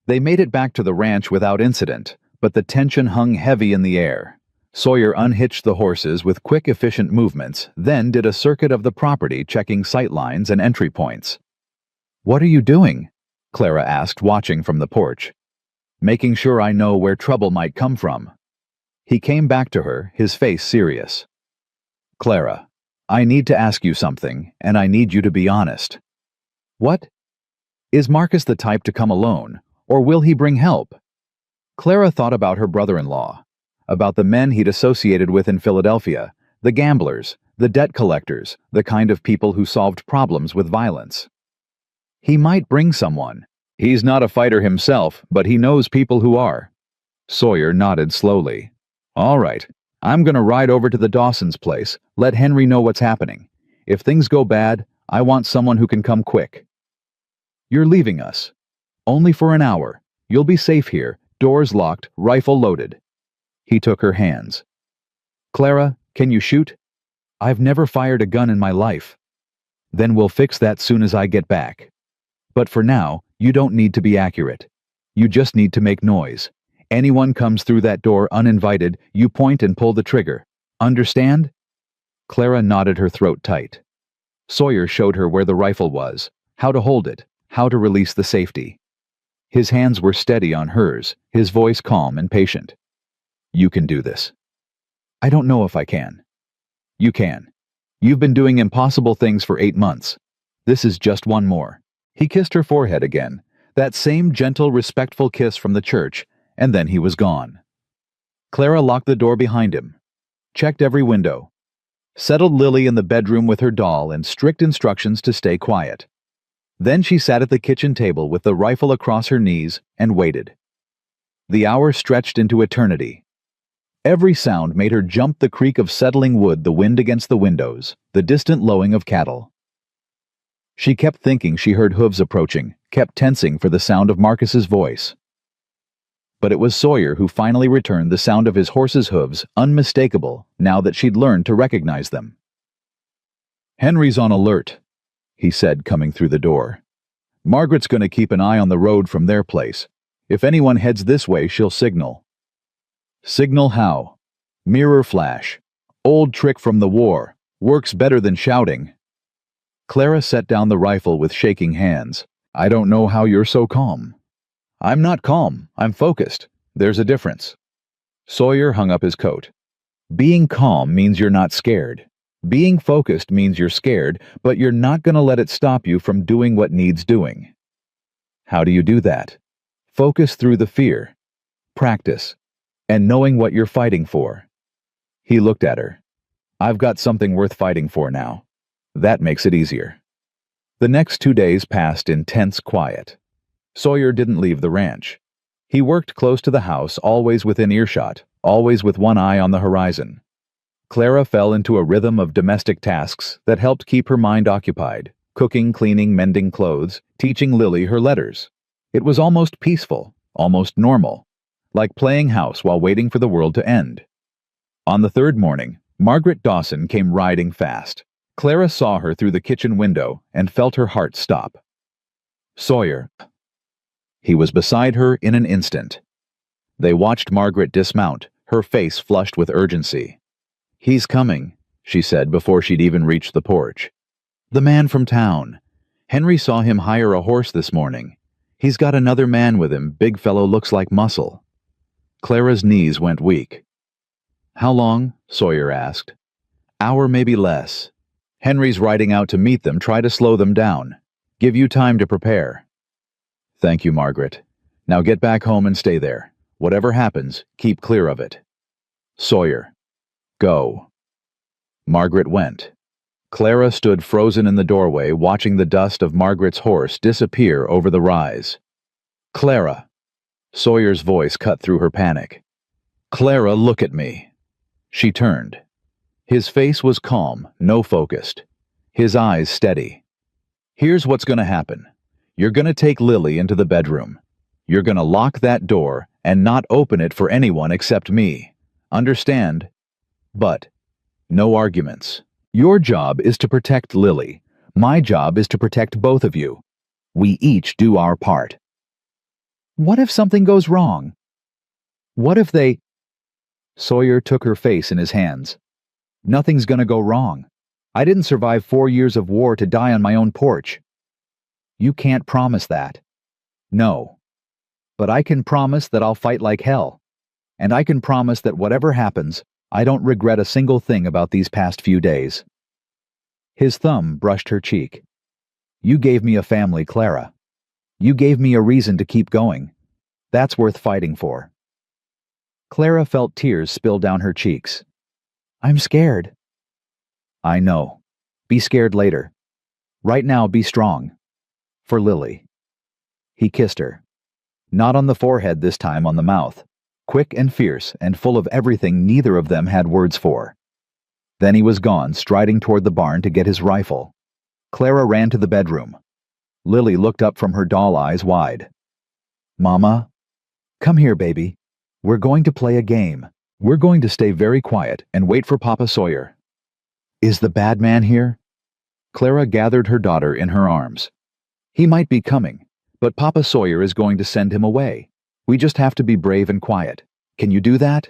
They made it back to the ranch without incident, but the tension hung heavy in the air. Sawyer unhitched the horses with quick, efficient movements, then did a circuit of the property checking sight lines and entry points. What are you doing? Clara asked, watching from the porch. Making sure I know where trouble might come from. He came back to her, his face serious. Clara, I need to ask you something, and I need you to be honest. What? Is Marcus the type to come alone, or will he bring help? Clara thought about her brother-in-law, about the men he'd associated with in Philadelphia, the gamblers, the debt collectors, the kind of people who solved problems with violence. He might bring someone. He's not a fighter himself, but he knows people who are. Sawyer nodded slowly. All right, I'm gonna ride over to the Dawsons' place, let Henry know what's happening. If things go bad, I want someone who can come quick. You're leaving us. Only for an hour. You'll be safe here, doors locked, rifle loaded. He took her hands. Clara, can you shoot? I've never fired a gun in my life. Then we'll fix that soon as I get back. But for now, you don't need to be accurate. You just need to make noise. Anyone comes through that door uninvited, you point and pull the trigger. Understand? Clara nodded, her throat tight. Sawyer showed her where the rifle was, how to hold it, how to release the safety. His hands were steady on hers, his voice calm and patient. You can do this. I don't know if I can. You can. You've been doing impossible things for 8 months. This is just one more. He kissed her forehead again, that same gentle, respectful kiss from the church, and then he was gone. Clara locked the door behind him, checked every window, settled Lily in the bedroom with her doll and strict instructions to stay quiet. Then she sat at the kitchen table with the rifle across her knees and waited. The hour stretched into eternity. Every sound made her jump: the creak of settling wood, the wind against the windows, the distant lowing of cattle. She kept thinking she heard hooves approaching, kept tensing for the sound of Marcus's voice. But it was Sawyer who finally returned, the sound of his horse's hooves, unmistakable now that she'd learned to recognize them. Henry's on alert, he said, coming through the door. Margaret's going to keep an eye on the road from their place. If anyone heads this way, she'll signal. Signal how? Mirror flash. Old trick from the war. Works better than shouting. Clara set down the rifle with shaking hands. I don't know how you're so calm. I'm not calm. I'm focused. There's a difference. Sawyer hung up his coat. Being calm means you're not scared. Being focused means you're scared, but you're not going to let it stop you from doing what needs doing. How do you do that? Focus through the fear. Practice. And knowing what you're fighting for. He looked at her. I've got something worth fighting for now. That makes it easier. The next 2 days passed in tense quiet. Sawyer didn't leave the ranch. He worked close to the house, always within earshot, always with one eye on the horizon. Clara fell into a rhythm of domestic tasks that helped keep her mind occupied, cooking, cleaning, mending clothes, teaching Lily her letters. It was almost peaceful, almost normal, like playing house while waiting for the world to end. On the third morning, Margaret Dawson came riding fast. Clara saw her through the kitchen window and felt her heart stop. Sawyer. He was beside her in an instant. They watched Margaret dismount, her face flushed with urgency. He's coming, she said before she'd even reached the porch. The man from town. Henry saw him hire a horse this morning. He's got another man with him, big fellow, looks like muscle. Clara's knees went weak. How long? Sawyer asked. Hour, maybe less. Henry's riding out to meet them. Try to slow them down. Give you time to prepare. Thank you, Margaret. Now get back home and stay there. Whatever happens, keep clear of it. Sawyer. Go. Margaret went. Clara stood frozen in the doorway, watching the dust of Margaret's horse disappear over the rise. Clara. Sawyer's voice cut through her panic. Clara, look at me. She turned. His face was calm, no focused. His eyes steady. Here's what's going to happen. You're gonna take Lily into the bedroom. You're gonna lock that door and not open it for anyone except me. Understand? But no arguments. Your job is to protect Lily. My job is to protect both of you. We each do our part. What if something goes wrong? What if they... Sawyer took her face in his hands. Nothing's gonna go wrong. I didn't survive 4 years of war to die on my own porch. You can't promise that. No. But I can promise that I'll fight like hell. And I can promise that whatever happens, I don't regret a single thing about these past few days. His thumb brushed her cheek. You gave me a family, Clara. You gave me a reason to keep going. That's worth fighting for. Clara felt tears spill down her cheeks. I'm scared. I know. Be scared later. Right now, be strong. For Lily. He kissed her. Not on the forehead this time, on the mouth. Quick and fierce and full of everything neither of them had words for. Then he was gone, striding toward the barn to get his rifle. Clara ran to the bedroom. Lily looked up from her doll eyes wide. Mama? Come here, baby. We're going to play a game. We're going to stay very quiet and wait for Papa Sawyer. Is the bad man here? Clara gathered her daughter in her arms. He might be coming, but Papa Sawyer is going to send him away. We just have to be brave and quiet. Can you do that?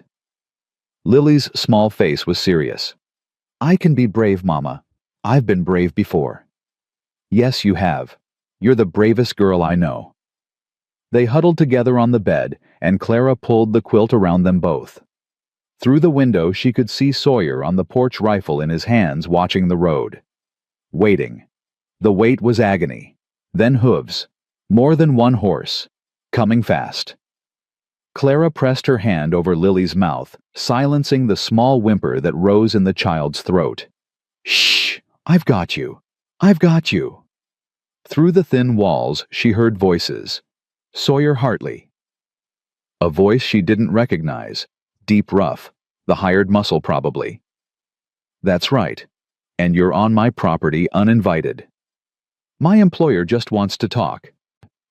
Lily's small face was serious. I can be brave, Mama. I've been brave before. Yes, you have. You're the bravest girl I know. They huddled together on the bed, and Clara pulled the quilt around them both. Through the window she could see Sawyer on the porch, rifle in his hands, watching the road. Waiting. The wait was agony. Then hooves. More than one horse. Coming fast. Clara pressed her hand over Lily's mouth, silencing the small whimper that rose in the child's throat. Shh! I've got you. I've got you. Through the thin walls she heard voices. Sawyer Hartley. A voice she didn't recognize. Deep rough. The hired muscle, probably. That's right. And you're on my property uninvited. My employer just wants to talk.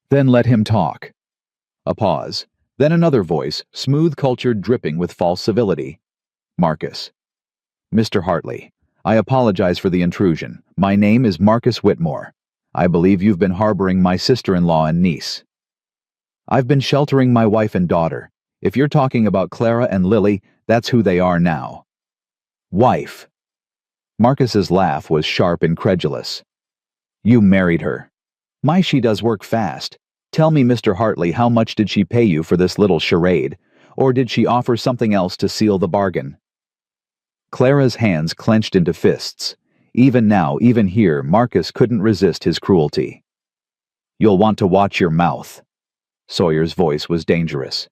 Then let him talk. A pause. Then another voice, smooth-cultured, dripping with false civility. Marcus. Mr. Hartley, I apologize for the intrusion. My name is Marcus Whitmore. I believe you've been harboring my sister-in-law and niece. I've been sheltering my wife and daughter. If you're talking about Clara and Lily, that's who they are now. Wife. Marcus's laugh was sharp, incredulous. You married her. My, she does work fast. Tell me, Mr. Hartley, how much did she pay you for this little charade? Or did she offer something else to seal the bargain? Clara's hands clenched into fists. Even now, even here, Marcus couldn't resist his cruelty. You'll want to watch your mouth. Sawyer's voice was dangerous.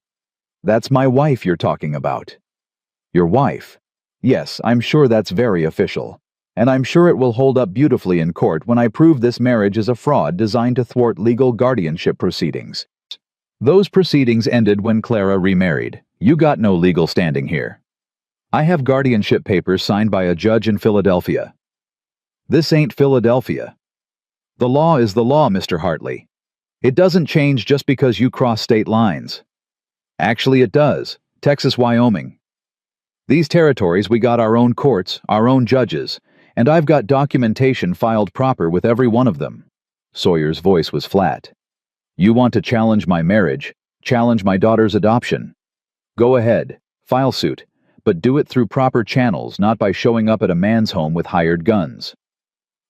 That's my wife you're talking about. Your wife? Yes, I'm sure that's very official. And I'm sure it will hold up beautifully in court when I prove this marriage is a fraud designed to thwart legal guardianship proceedings. Those proceedings ended when Clara remarried. You got no legal standing here. I have guardianship papers signed by a judge in Philadelphia. This ain't Philadelphia. The law is the law, Mr. Hartley. It doesn't change just because you cross state lines. Actually, it does. Texas, Wyoming. These territories, we got our own courts, our own judges, and I've got documentation filed proper with every one of them. Sawyer's voice was flat. You want to challenge my marriage, challenge my daughter's adoption. Go ahead, file suit, but do it through proper channels, not by showing up at a man's home with hired guns.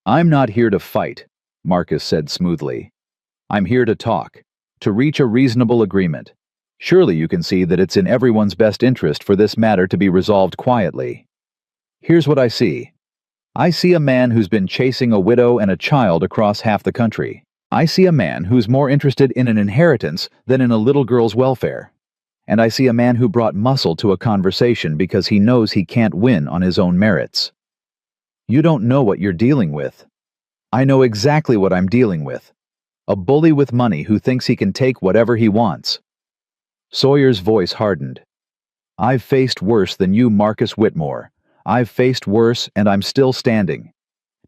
I'm not here to fight, Marcus said smoothly. I'm here to talk, to reach a reasonable agreement. Surely you can see that it's in everyone's best interest for this matter to be resolved quietly. Here's what I see. I see a man who's been chasing a widow and a child across half the country. I see a man who's more interested in an inheritance than in a little girl's welfare. And I see a man who brought muscle to a conversation because he knows he can't win on his own merits. You don't know what you're dealing with. I know exactly what I'm dealing with. A bully with money who thinks he can take whatever he wants. Sawyer's voice hardened. I've faced worse than you, Marcus Whitmore. I've faced worse, and I'm still standing.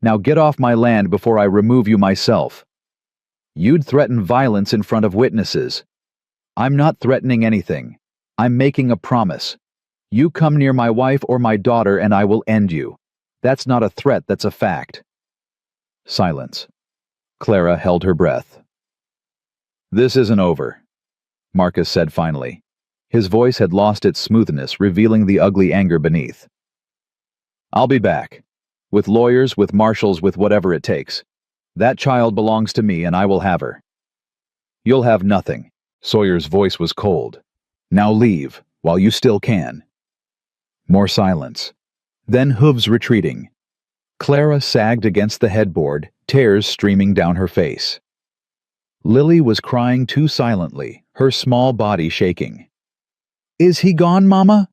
Now get off my land before I remove you myself. You'd threaten violence in front of witnesses. I'm not threatening anything. I'm making a promise. You come near my wife or my daughter and I will end you. That's not a threat, that's a fact. Silence. Clara held her breath. This isn't over, Marcus said finally. His voice had lost its smoothness, revealing the ugly anger beneath. I'll be back. With lawyers, with marshals, with whatever it takes. That child belongs to me and I will have her. You'll have nothing. Sawyer's voice was cold. Now leave, while you still can. More silence. Then hooves retreating. Clara sagged against the headboard, tears streaming down her face. Lily was crying too silently, her small body shaking. Is he gone, Mama?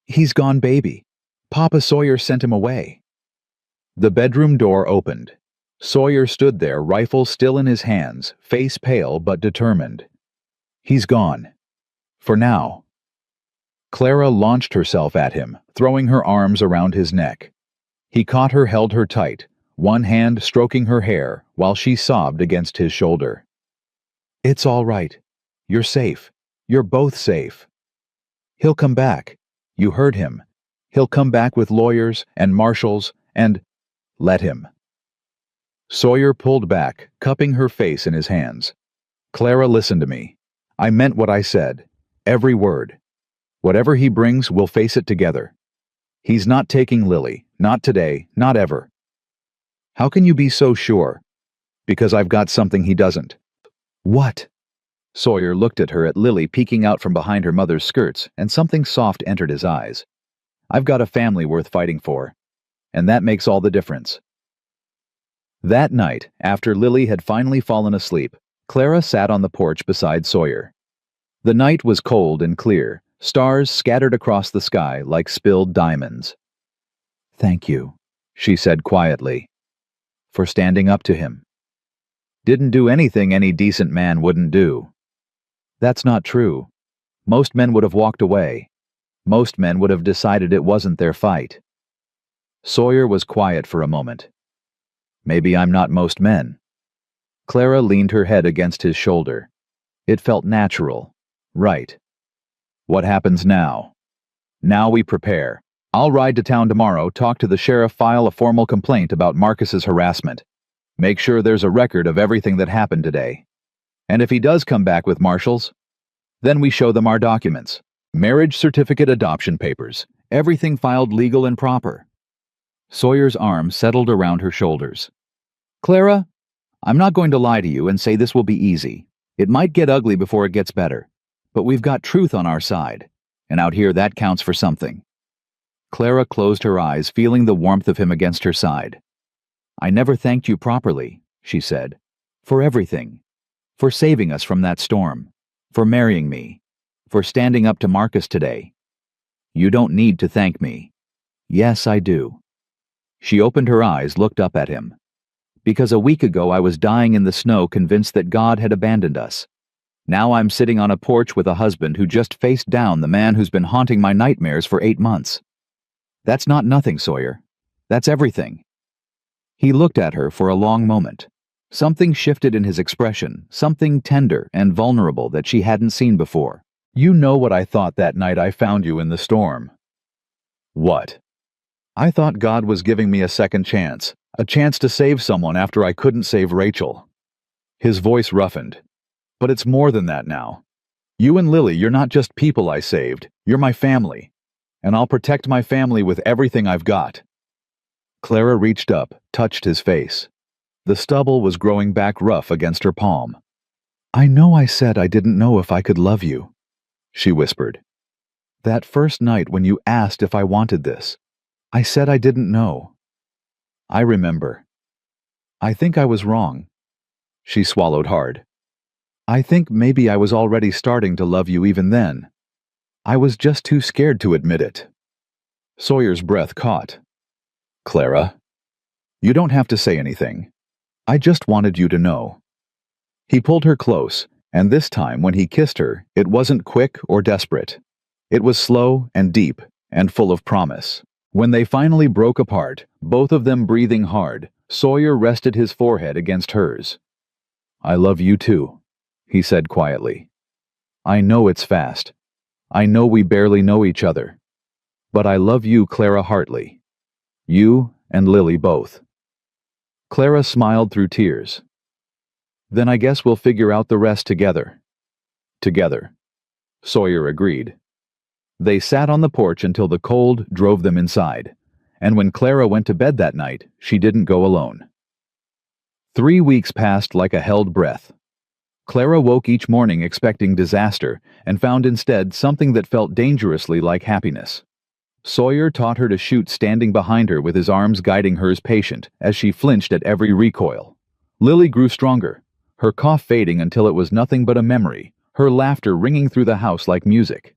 He's gone, baby. Papa Sawyer sent him away. The bedroom door opened. Sawyer stood there, rifle still in his hands, face pale but determined. He's gone. For now. Clara launched herself at him, throwing her arms around his neck. He caught her, held her tight, one hand stroking her hair while she sobbed against his shoulder. It's all right. You're safe. You're both safe. He'll come back. You heard him. He'll come back with lawyers and marshals and... Let him. Sawyer pulled back, cupping her face in his hands. Clara, listen to me. I meant what I said. Every word. Whatever he brings, we'll face it together. He's not taking Lily. Not today. Not ever. How can you be so sure? Because I've got something he doesn't. What? Sawyer looked at her, at Lily peeking out from behind her mother's skirts, and something soft entered his eyes. I've got a family worth fighting for. And that makes all the difference. That night, after Lily had finally fallen asleep, Clara sat on the porch beside Sawyer. The night was cold and clear, stars scattered across the sky like spilled diamonds. Thank you, she said quietly, for standing up to him. Didn't do anything any decent man wouldn't do. That's not true. Most men would have walked away. Most men would have decided it wasn't their fight. Sawyer was quiet for a moment. Maybe I'm not most men. Clara leaned her head against his shoulder. It felt natural. Right. What happens now? Now we prepare. I'll ride to town tomorrow, talk to the sheriff, file a formal complaint about Marcus's harassment. Make sure there's a record of everything that happened today. And if he does come back with marshals, then we show them our documents. Marriage certificate, adoption papers. Everything filed legal and proper. Sawyer's arm settled around her shoulders. Clara, I'm not going to lie to you and say this will be easy. It might get ugly before it gets better. But we've got truth on our side. And out here that counts for something. Clara closed her eyes, feeling the warmth of him against her side. I never thanked you properly, she said. For everything. For saving us from that storm. For marrying me. For standing up to Marcus today. You don't need to thank me. Yes, I do. She opened her eyes, looked up at him. Because a week ago I was dying in the snow, convinced that God had abandoned us. Now I'm sitting on a porch with a husband who just faced down the man who's been haunting my nightmares for 8 months. That's not nothing, Sawyer. That's everything. He looked at her for a long moment. Something shifted in his expression, something tender and vulnerable that she hadn't seen before. You know what I thought that night I found you in the storm. What? I thought God was giving me a second chance, a chance to save someone after I couldn't save Rachel. His voice roughened. But it's more than that now. You and Lily, you're not just people I saved, you're my family. And I'll protect my family with everything I've got. Clara reached up, touched his face. The stubble was growing back rough against her palm. I know I said I didn't know if I could love you, she whispered. That first night when you asked if I wanted this, I said I didn't know. I remember. I think I was wrong. She swallowed hard. I think maybe I was already starting to love you even then. I was just too scared to admit it. Sawyer's breath caught. Clara, you don't have to say anything. I just wanted you to know. He pulled her close, and this time when he kissed her, it wasn't quick or desperate. It was slow and deep and full of promise. When they finally broke apart, both of them breathing hard, Sawyer rested his forehead against hers. I love you too, he said quietly. I know it's fast. I know we barely know each other. But I love you, Clara Hartley. You and Lily both. Clara smiled through tears. Then I guess we'll figure out the rest together. Together. Sawyer agreed. They sat on the porch until the cold drove them inside, and when Clara went to bed that night, she didn't go alone. 3 weeks passed like a held breath. Clara woke each morning expecting disaster and found instead something that felt dangerously like happiness. Sawyer taught her to shoot standing behind her with his arms guiding her as patient as she flinched at every recoil. Lily grew stronger, her cough fading until it was nothing but a memory, her laughter ringing through the house like music.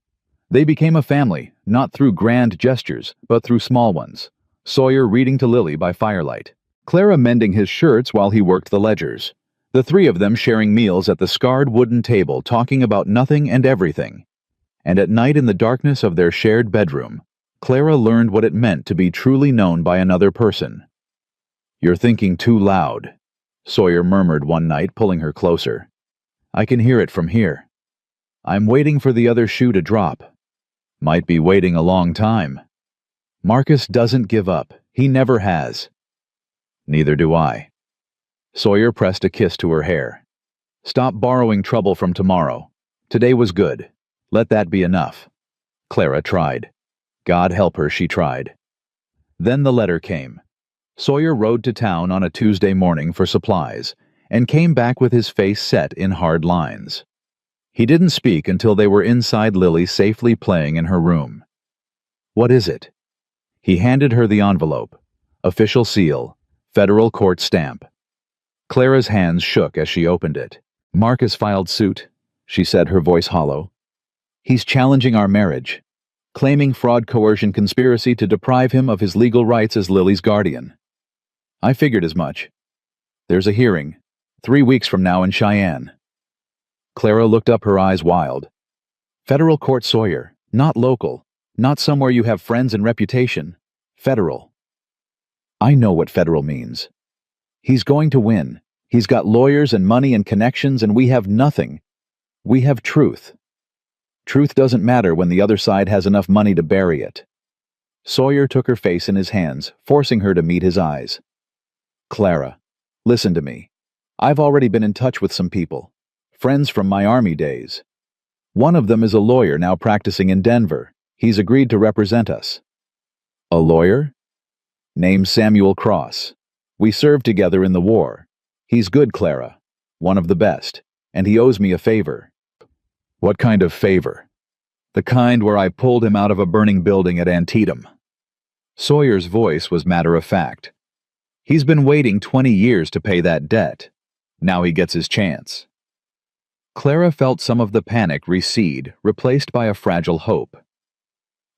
They became a family, not through grand gestures, but through small ones. Sawyer reading to Lily by firelight, Clara mending his shirts while he worked the ledgers. The three of them sharing meals at the scarred wooden table, talking about nothing and everything. And at night in the darkness of their shared bedroom, Clara learned what it meant to be truly known by another person. "You're thinking too loud," Sawyer murmured one night, pulling her closer. "I can hear it from here. I'm waiting for the other shoe to drop. Might be waiting a long time. Marcus doesn't give up. He never has." "Neither do I." Sawyer pressed a kiss to her hair. "Stop borrowing trouble from tomorrow. Today was good. Let that be enough." Clara tried. God help her, she tried. Then the letter came. Sawyer rode to town on a Tuesday morning for supplies, and came back with his face set in hard lines. He didn't speak until they were inside Lily safely playing in her room. "What is it?" He handed her the envelope. Official seal, federal court stamp. Clara's hands shook as she opened it. "Marcus filed suit," she said, her voice hollow. "He's challenging our marriage, claiming fraud, coercion, conspiracy to deprive him of his legal rights as Lily's guardian. I figured as much. There's a hearing, 3 weeks from now in Cheyenne." Clara looked up, her eyes wild. "Federal court, Sawyer, not local, not somewhere you have friends and reputation. Federal." "I know what federal means. He's going to win. He's got lawyers and money and connections, and we have nothing. We have truth. Truth doesn't matter when the other side has enough money to bury it." Sawyer took her face in his hands, forcing her to meet his eyes. "Clara, listen to me. I've already been in touch with some people, friends from my Army days. One of them is a lawyer now practicing in Denver. He's agreed to represent us." "A lawyer?" "Name's Samuel Cross. We served together in the war. He's good, Clara. One of the best. And he owes me a favor." "What kind of favor?" "The kind where I pulled him out of a burning building at Antietam." Sawyer's voice was matter-of-fact. "He's been waiting 20 years to pay that debt. Now he gets his chance." Clara felt some of the panic recede, replaced by a fragile hope.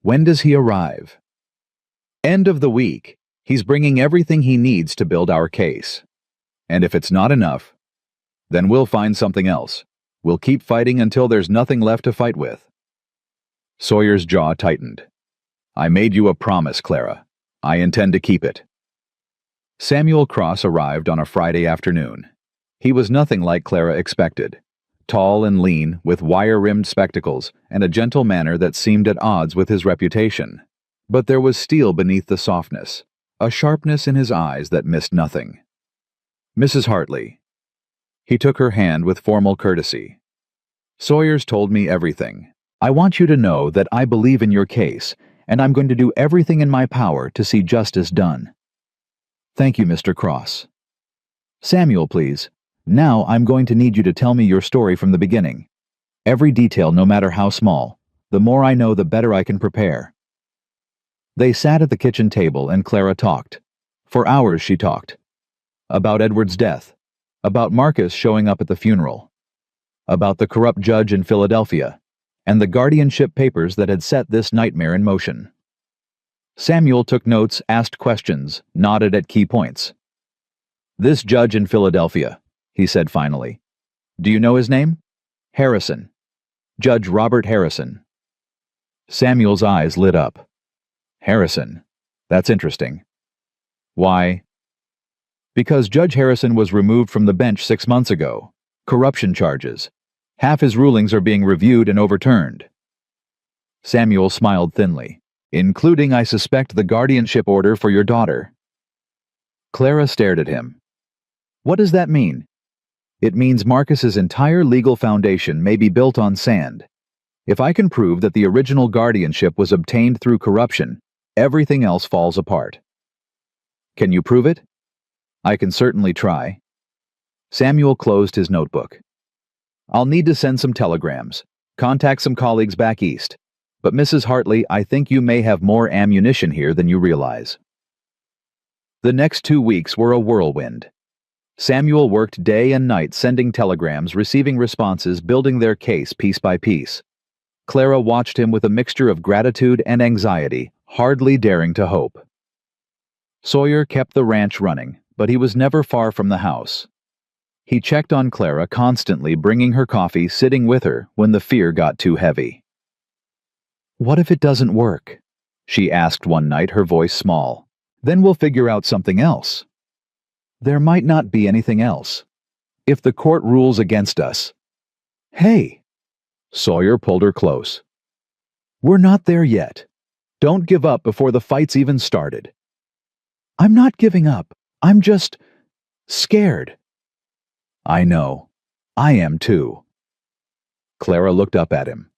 "When does he arrive?" "End of the week. He's bringing everything he needs to build our case. And if it's not enough, then we'll find something else. We'll keep fighting until there's nothing left to fight with." Sawyer's jaw tightened. "I made you a promise, Clara. I intend to keep it." Samuel Cross arrived on a Friday afternoon. He was nothing like Clara expected. Tall and lean, with wire-rimmed spectacles and a gentle manner that seemed at odds with his reputation. But there was steel beneath the softness, a sharpness in his eyes that missed nothing. "Mrs. Hartley." He took her hand with formal courtesy. "Sawyer's told me everything. I want you to know that I believe in your case, and I'm going to do everything in my power to see justice done." "Thank you, Mr. Cross." "Samuel, please. Now I'm going to need you to tell me your story from the beginning. Every detail, no matter how small. The more I know, the better I can prepare." They sat at the kitchen table and Clara talked. For hours she talked. About Edward's death. About Marcus showing up at the funeral. About the corrupt judge in Philadelphia. And the guardianship papers that had set this nightmare in motion. Samuel took notes, asked questions, nodded at key points. "This judge in Philadelphia," he said finally. "Do you know his name?" "Harrison. Judge Robert Harrison." Samuel's eyes lit up. "Harrison. That's interesting." "Why?" "Because Judge Harrison was removed from the bench 6 months ago. Corruption charges. Half his rulings are being reviewed and overturned. Samuel smiled thinly. Including, I suspect, the guardianship order for your daughter. Clara stared at him. What does that mean? It means Marcus's entire legal foundation may be built on sand. If I can prove that the original guardianship was obtained through corruption, everything else falls apart. Can you prove it? I can certainly try. Samuel closed his notebook. I'll need to send some telegrams, contact some colleagues back east. But Mrs. Hartley, I think you may have more ammunition here than you realize. The next 2 weeks were a whirlwind. Samuel worked day and night sending telegrams, receiving responses, building their case piece by piece. Clara watched him with a mixture of gratitude and anxiety, hardly daring to hope. Sawyer kept the ranch running, but he was never far from the house. He checked on Clara constantly, bringing her coffee, sitting with her when the fear got too heavy. What if it doesn't work? She asked one night, her voice small. Then we'll figure out something else. There might not be anything else. If the court rules against us. Hey! Sawyer pulled her close. We're not there yet. Don't give up before the fight's even started. I'm not giving up. I'm just scared. I know. I am too. Clara looked up at him.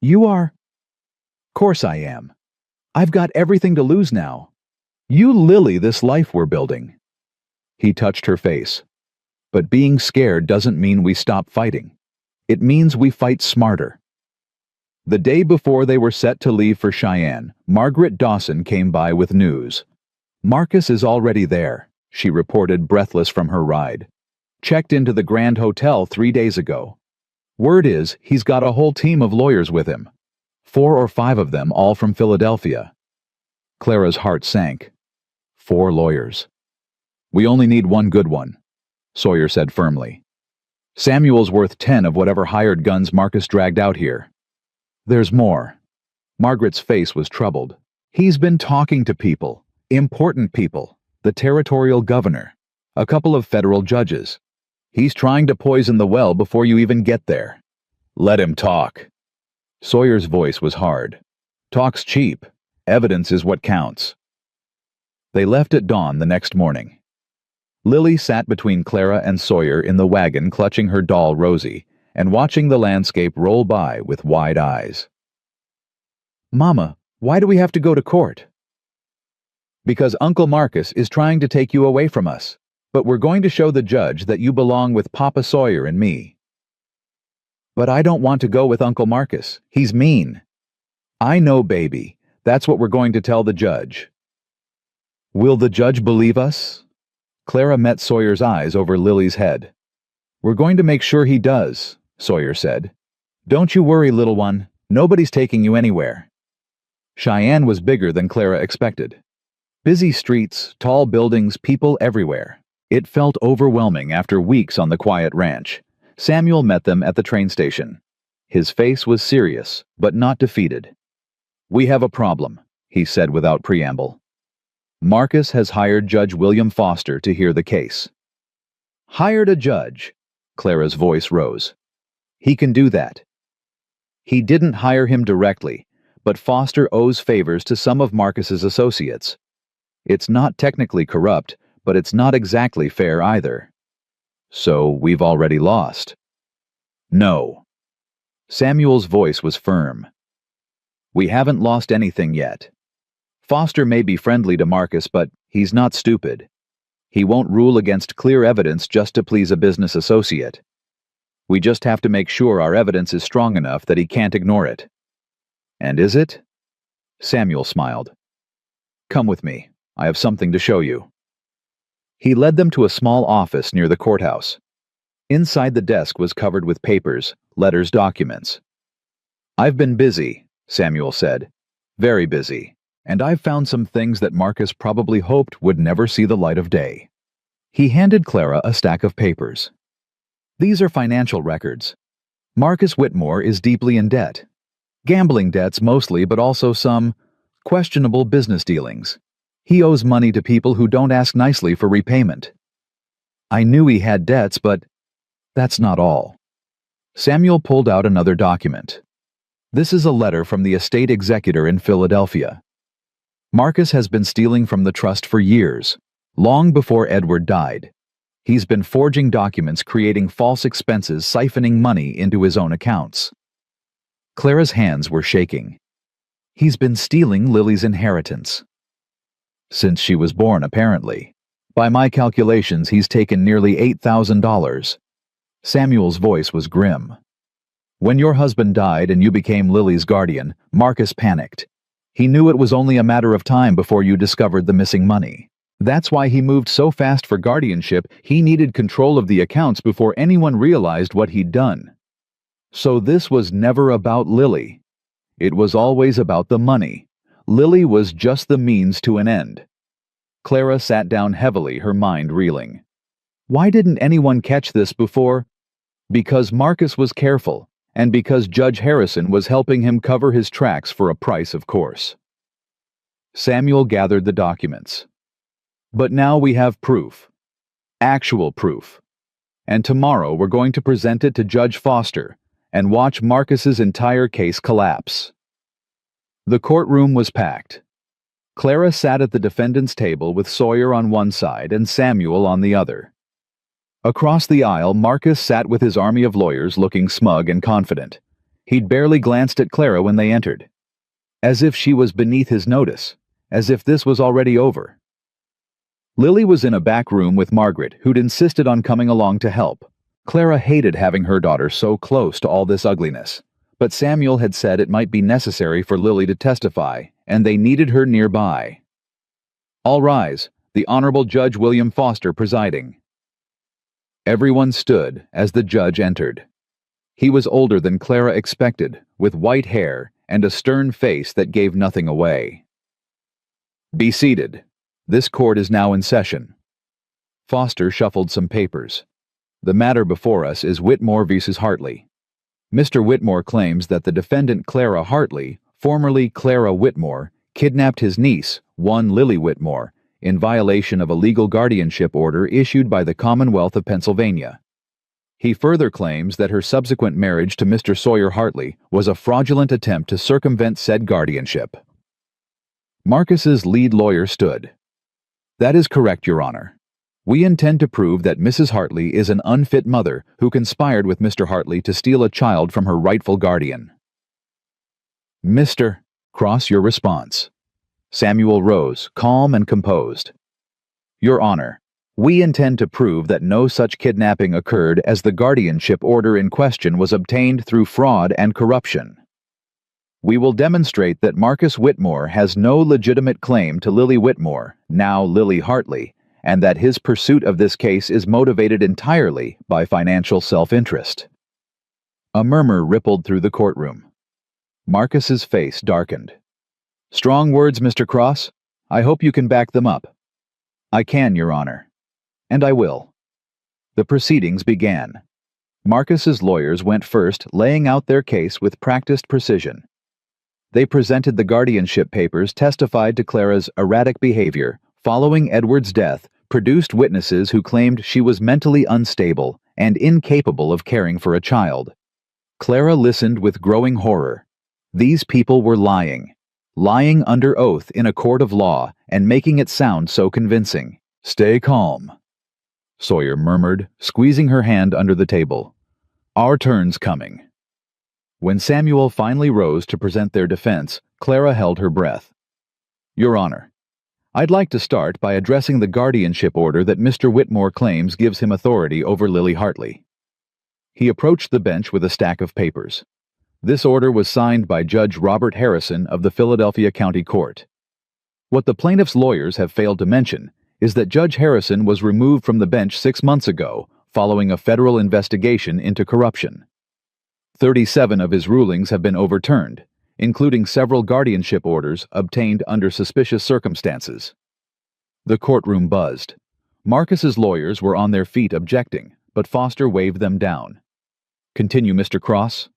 You are? Course I am. I've got everything to lose now. You lily this life we're building. He touched her face. But being scared doesn't mean we stop fighting. It means we fight smarter. The day before they were set to leave for Cheyenne, Margaret Dawson came by with news. Marcus is already there, she reported, breathless from her ride. Checked into the Grand Hotel 3 days ago. Word is he's got a whole team of lawyers with him. 4 or 5 of them, all from Philadelphia. Clara's heart sank. 4 lawyers. We only need one good one, Sawyer said firmly. Samuel's worth 10 of whatever hired guns Marcus dragged out here. There's more. Margaret's face was troubled. He's been talking to people, important people, the territorial governor, a couple of federal judges. He's trying to poison the well before you even get there. Let him talk. Sawyer's voice was hard. Talk's cheap. Evidence is what counts. They left at dawn the next morning. Lily sat between Clara and Sawyer in the wagon, clutching her doll Rosie, and watching the landscape roll by with wide eyes. Mama, why do we have to go to court? Because Uncle Marcus is trying to take you away from us, but we're going to show the judge that you belong with Papa Sawyer and me. But I don't want to go with Uncle Marcus. He's mean. I know, baby. That's what we're going to tell the judge. Will the judge believe us? Clara met Sawyer's eyes over Lily's head. We're going to make sure he does, Sawyer said. Don't you worry, little one. Nobody's taking you anywhere. Cheyenne was bigger than Clara expected. Busy streets, tall buildings, people everywhere. It felt overwhelming after weeks on the quiet ranch. Samuel met them at the train station. His face was serious, but not defeated. We have a problem, he said without preamble. Marcus has hired Judge William Foster to hear the case. Hired a judge? Clara's voice rose. He can do that. He didn't hire him directly, but Foster owes favors to some of Marcus's associates. It's not technically corrupt, but it's not exactly fair either. So we've already lost. No. Samuel's voice was firm. We haven't lost anything yet. Foster may be friendly to Marcus, but he's not stupid. He won't rule against clear evidence just to please a business associate. We just have to make sure our evidence is strong enough that he can't ignore it. And is it? Samuel smiled. Come with me. I have something to show you. He led them to a small office near the courthouse. Inside the desk was covered with papers, letters, documents. I've been busy, Samuel said. Very busy. And I've found some things that Marcus probably hoped would never see the light of day. He handed Clara a stack of papers. These are financial records. Marcus Whitmore is deeply in debt. Gambling debts mostly, but also some questionable business dealings. He owes money to people who don't ask nicely for repayment. I knew he had debts, but That's not all. Samuel pulled out another document. This is a letter from the estate executor in Philadelphia. Marcus has been stealing from the trust for years, long before Edward died. He's been forging documents, creating false expenses, siphoning money into his own accounts. Clara's hands were shaking. He's been stealing Lily's inheritance. Since she was born, apparently. By my calculations, he's taken nearly $8,000. Samuel's voice was grim. When your husband died and you became Lily's guardian, Marcus panicked. He knew it was only a matter of time before you discovered the missing money. That's why he moved so fast for guardianship. He needed control of the accounts before anyone realized what he'd done. So this was never about Lily. It was always about the money. Lily was just the means to an end. Clara sat down heavily, her mind reeling. Why didn't anyone catch this before? Because Marcus was careful, and because Judge Harrison was helping him cover his tracks for a price, of course. Samuel gathered the documents. But now we have proof. Actual proof. And tomorrow we're going to present it to Judge Foster and watch Marcus's entire case collapse. The courtroom was packed. Clara sat at the defendant's table with Sawyer on one side and Samuel on the other. Across the aisle, Marcus sat with his army of lawyers, looking smug and confident. He'd barely glanced at Clara when they entered. As if she was beneath his notice, as if this was already over. Lily was in a back room with Margaret, who'd insisted on coming along to help. Clara hated having her daughter so close to all this ugliness, but Samuel had said it might be necessary for Lily to testify, and they needed her nearby. All rise, the Honorable Judge William Foster presiding. Everyone stood as the judge entered. He was older than Clara expected, with white hair and a stern face that gave nothing away. Be seated. This court is now in session. Foster shuffled some papers. The matter before us is Whitmore v. Hartley. Mr. Whitmore claims that the defendant Clara Hartley, formerly Clara Whitmore, kidnapped his niece, one Lily Whitmore, in violation of a legal guardianship order issued by the Commonwealth of Pennsylvania. He further claims that her subsequent marriage to Mr. Sawyer Hartley was a fraudulent attempt to circumvent said guardianship. Marcus's lead lawyer stood. That is correct, Your Honor. We intend to prove that Mrs. Hartley is an unfit mother who conspired with Mr. Hartley to steal a child from her rightful guardian. Mr. Cross your response. Samuel rose, calm and composed. Your Honor, we intend to prove that no such kidnapping occurred, as the guardianship order in question was obtained through fraud and corruption. We will demonstrate that Marcus Whitmore has no legitimate claim to Lily Whitmore, now Lily Hartley, and that his pursuit of this case is motivated entirely by financial self-interest. A murmur rippled through the courtroom. Marcus's face darkened. Strong words, Mr. Cross. I hope you can back them up. I can, Your Honor. And I will. The proceedings began. Marcus's lawyers went first, laying out their case with practiced precision. They presented the guardianship papers, testified to Clara's erratic behavior following Edward's death, produced witnesses who claimed she was mentally unstable and incapable of caring for a child. Clara listened with growing horror. These people were lying under oath in a court of law, and making it sound so convincing. Stay calm, Sawyer murmured, squeezing her hand under the table. Our turn's coming. When Samuel finally rose to present their defense, Clara held her breath. Your Honor, I'd like to start by addressing the guardianship order that Mr. Whitmore claims gives him authority over Lily Hartley. He approached the bench with a stack of papers. This order was signed by Judge Robert Harrison of the Philadelphia County Court. What the plaintiff's lawyers have failed to mention is that Judge Harrison was removed from the bench 6 months ago following a federal investigation into corruption. 37 of his rulings have been overturned, including several guardianship orders obtained under suspicious circumstances. The courtroom buzzed. Marcus's lawyers were on their feet objecting, but Foster waved them down. Continue, Mr. Cross.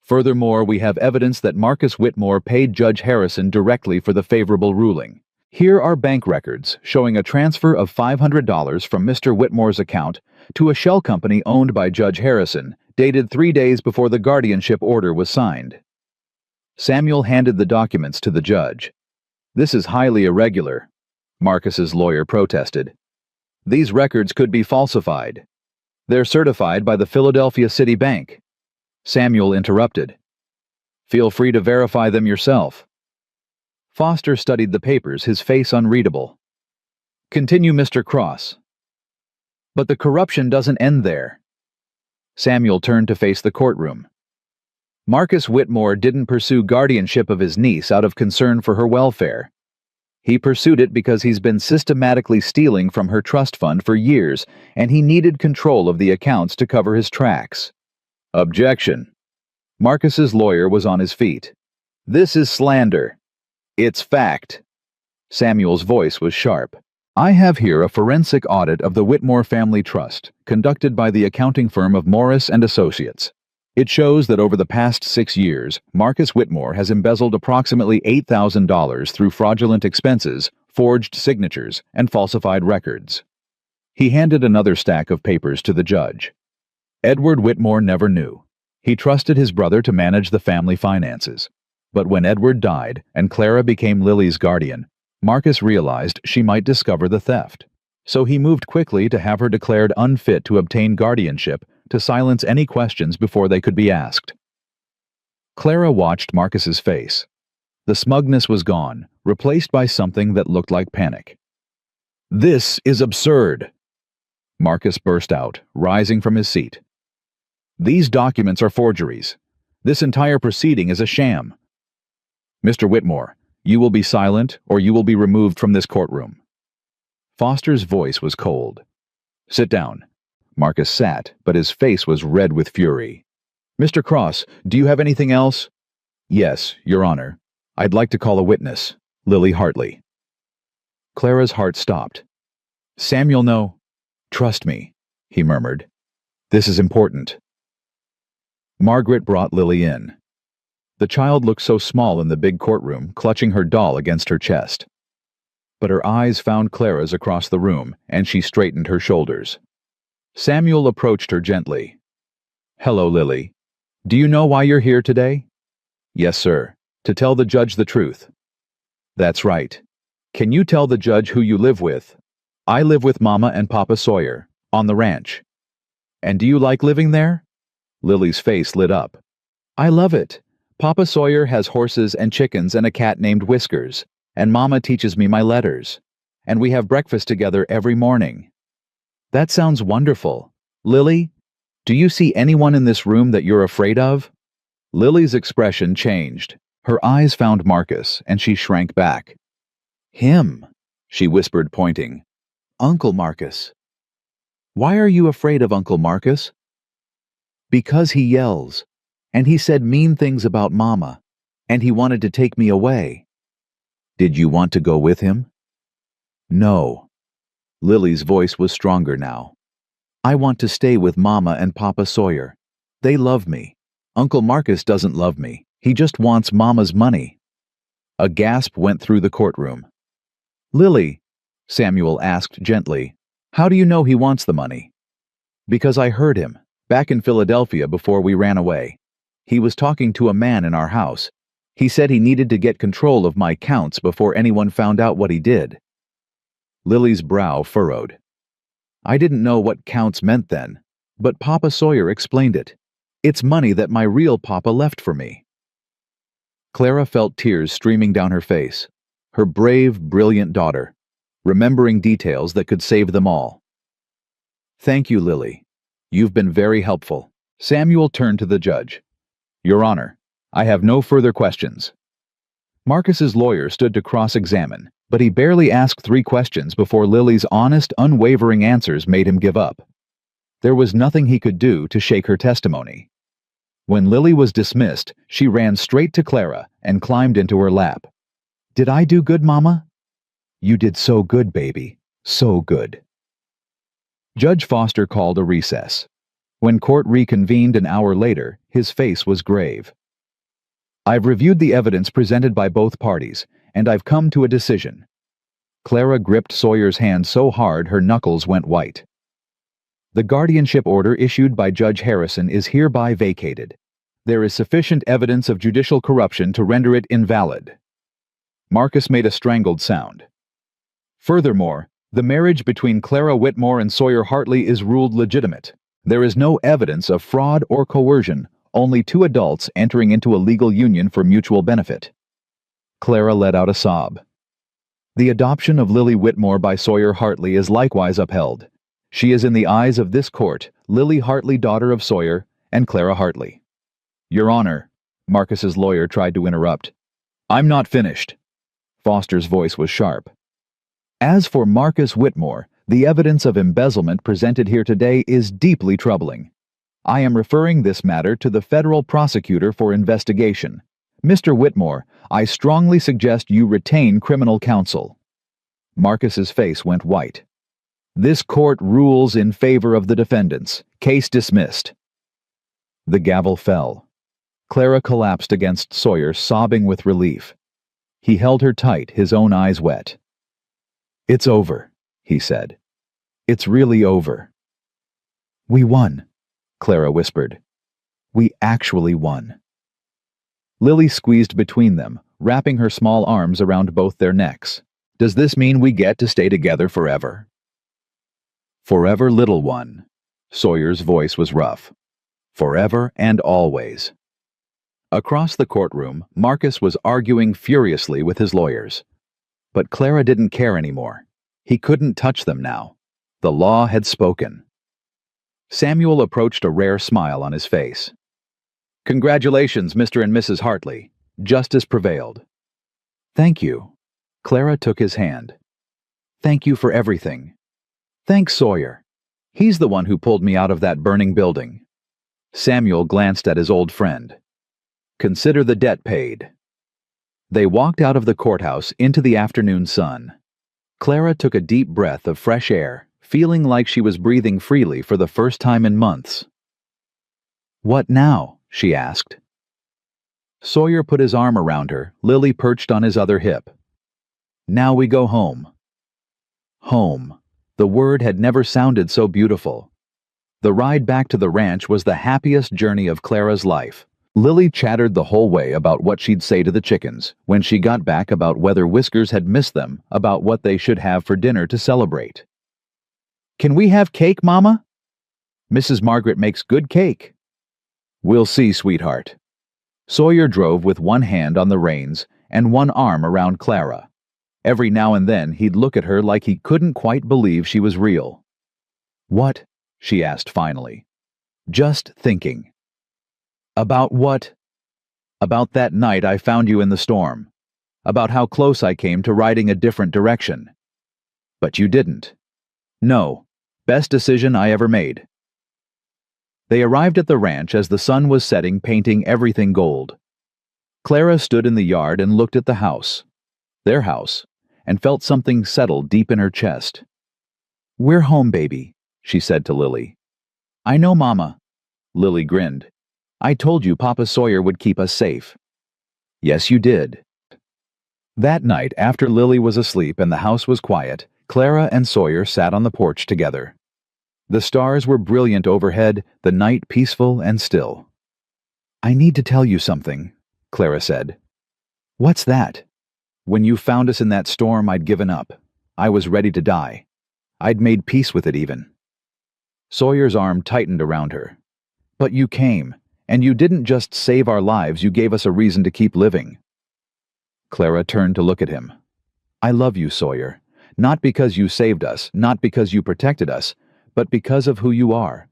Furthermore, we have evidence that Marcus Whitmore paid Judge Harrison directly for the favorable ruling. Here are bank records showing a transfer of $500 from Mr. Whitmore's account to a shell company owned by Judge Harrison, dated 3 days before the guardianship order was signed. Samuel handed the documents to the judge. "This is highly irregular," Marcus's lawyer protested. "These records could be falsified. They're certified by the Philadelphia City Bank." Samuel interrupted. "Feel free to verify them yourself." Foster studied the papers, his face unreadable. "Continue, Mr. Cross." "But the corruption doesn't end there." Samuel turned to face the courtroom. Marcus Whitmore didn't pursue guardianship of his niece out of concern for her welfare. He pursued it because he's been systematically stealing from her trust fund for years, and he needed control of the accounts to cover his tracks. "Objection." Marcus's lawyer was on his feet. "This is slander." "It's fact." Samuel's voice was sharp. "I have here a forensic audit of the Whitmore Family Trust, conducted by the accounting firm of Morris and Associates. It shows that over the past 6 years, Marcus Whitmore has embezzled approximately $8,000 through fraudulent expenses, forged signatures, and falsified records." He handed another stack of papers to the judge. Edward Whitmore never knew. He trusted his brother to manage the family finances. But when Edward died and Clara became Lily's guardian, Marcus realized she might discover the theft. So he moved quickly to have her declared unfit to obtain guardianship, to silence any questions before they could be asked. Clara watched Marcus's face. The smugness was gone, replaced by something that looked like panic. "This is absurd!" Marcus burst out, rising from his seat. "These documents are forgeries. This entire proceeding is a sham. Mr. Whitmore, you will be silent or you will be removed from this courtroom." Foster's voice was cold. "Sit down." Marcus sat, but his face was red with fury. "Mr. Cross, do you have anything else?" "Yes, Your Honor. I'd like to call a witness, Lily Hartley." Clara's heart stopped. "Samuel, no." "Trust me," he murmured. "This is important." Margaret brought Lily in. The child looked so small in the big courtroom, clutching her doll against her chest. But her eyes found Clara's across the room, and she straightened her shoulders. Samuel approached her gently. "Hello, Lily. Do you know why you're here today?" "Yes, sir. To tell the judge the truth." "That's right. Can you tell the judge who you live with?" "I live with Mama and Papa Sawyer, on the ranch." "And do you like living there?" Lily's face lit up. "I love it. Papa Sawyer has horses and chickens and a cat named Whiskers, and Mama teaches me my letters. And we have breakfast together every morning." "That sounds wonderful. Lily, do you see anyone in this room that you're afraid of?" Lily's expression changed. Her eyes found Marcus, and she shrank back. "Him," she whispered, pointing. "Uncle Marcus." "Why are you afraid of Uncle Marcus?" "Because he yells, and he said mean things about Mama, and he wanted to take me away." "Did you want to go with him?" "No." Lily's voice was stronger now. "I want to stay with Mama and Papa Sawyer. They love me. Uncle Marcus doesn't love me. He just wants Mama's money." A gasp went through the courtroom. "Lily," Samuel asked gently, "how do you know he wants the money?" "Because I heard him, back in Philadelphia before we ran away. He was talking to a man in our house. He said he needed to get control of my counts before anyone found out what he did." Lily's brow furrowed. "I didn't know what counts meant then, but Papa Sawyer explained it. It's money that my real papa left for me." Clara felt tears streaming down her face. Her brave, brilliant daughter, remembering details that could save them all. "Thank you, Lily. You've been very helpful." Samuel turned to the judge. "Your Honor, I have no further questions." Marcus's lawyer stood to cross-examine, but he barely asked 3 questions before Lily's honest, unwavering answers made him give up. There was nothing he could do to shake her testimony. When Lily was dismissed, she ran straight to Clara and climbed into her lap. "Did I do good, Mama?" "You did so good, baby. So good." Judge Foster called a recess. When court reconvened an hour later, his face was grave. "I've reviewed the evidence presented by both parties, and I've come to a decision. Clara gripped Sawyer's hand so hard her knuckles went white. The guardianship order issued by Judge Harrison is hereby vacated. There is sufficient evidence of judicial corruption to render it invalid. Marcus made a strangled sound. Furthermore, the marriage between Clara Whitmore and Sawyer Hartley is ruled legitimate. There is no evidence of fraud or coercion, only two adults entering into a legal union for mutual benefit. Clara let out a sob. The adoption of Lily Whitmore by Sawyer Hartley is likewise upheld. She is in the eyes of this court, Lily Hartley, daughter of Sawyer and Clara Hartley. Your Honor, Marcus's lawyer tried to interrupt. I'm not finished. Foster's voice was sharp. As for Marcus Whitmore, the evidence of embezzlement presented here today is deeply troubling. I am referring this matter to the federal prosecutor for investigation. Mr. Whitmore, I strongly suggest you retain criminal counsel. Marcus's face went white. This court rules in favor of the defendants. Case dismissed. The gavel fell. Clara collapsed against Sawyer, sobbing with relief. He held her tight, his own eyes wet. It's over, he said. It's really over. We won, Clara whispered. We actually won. Lily squeezed between them, wrapping her small arms around both their necks. Does this mean we get to stay together forever? Forever, little one. Sawyer's voice was rough. Forever and always. Across the courtroom, Marcus was arguing furiously with his lawyers. But Clara didn't care anymore. He couldn't touch them now. The law had spoken. Samuel approached, a rare smile on his face. Congratulations, Mr. and Mrs. Hartley. Justice prevailed. Thank you. Clara took his hand. Thank you for everything. Thanks, Sawyer. He's the one who pulled me out of that burning building. Samuel glanced at his old friend. Consider the debt paid. They walked out of the courthouse into the afternoon sun. Clara took a deep breath of fresh air, feeling like she was breathing freely for the first time in months. What now? She asked. Sawyer put his arm around her, Lily perched on his other hip. Now we go home. Home. The word had never sounded so beautiful. The ride back to the ranch was the happiest journey of Clara's life. Lily chattered the whole way about what she'd say to the chickens, when she got back about whether Whiskers had missed them, about what they should have for dinner to celebrate. Can we have cake, Mama? Mrs. Margaret makes good cake. We'll see, sweetheart. Sawyer drove with one hand on the reins and one arm around Clara. Every now and then he'd look at her like he couldn't quite believe she was real. What? She asked finally. Just thinking. About what? About that night I found you in the storm. About how close I came to riding a different direction. But you didn't. No. Best decision I ever made. They arrived at the ranch as the sun was setting, painting everything gold. Clara stood in the yard and looked at the house, their house, and felt something settle deep in her chest. We're home, baby, she said to Lily. I know, Mama. Lily grinned. I told you Papa Sawyer would keep us safe. Yes, you did. That night, after Lily was asleep and the house was quiet, Clara and Sawyer sat on the porch together. The stars were brilliant overhead, the night peaceful and still. I need to tell you something, Clara said. What's that? When you found us in that storm, I'd given up. I was ready to die. I'd made peace with it even. Sawyer's arm tightened around her. But you came, and you didn't just save our lives, you gave us a reason to keep living. Clara turned to look at him. I love you, Sawyer. Not because you saved us, not because you protected us, but because of who you are.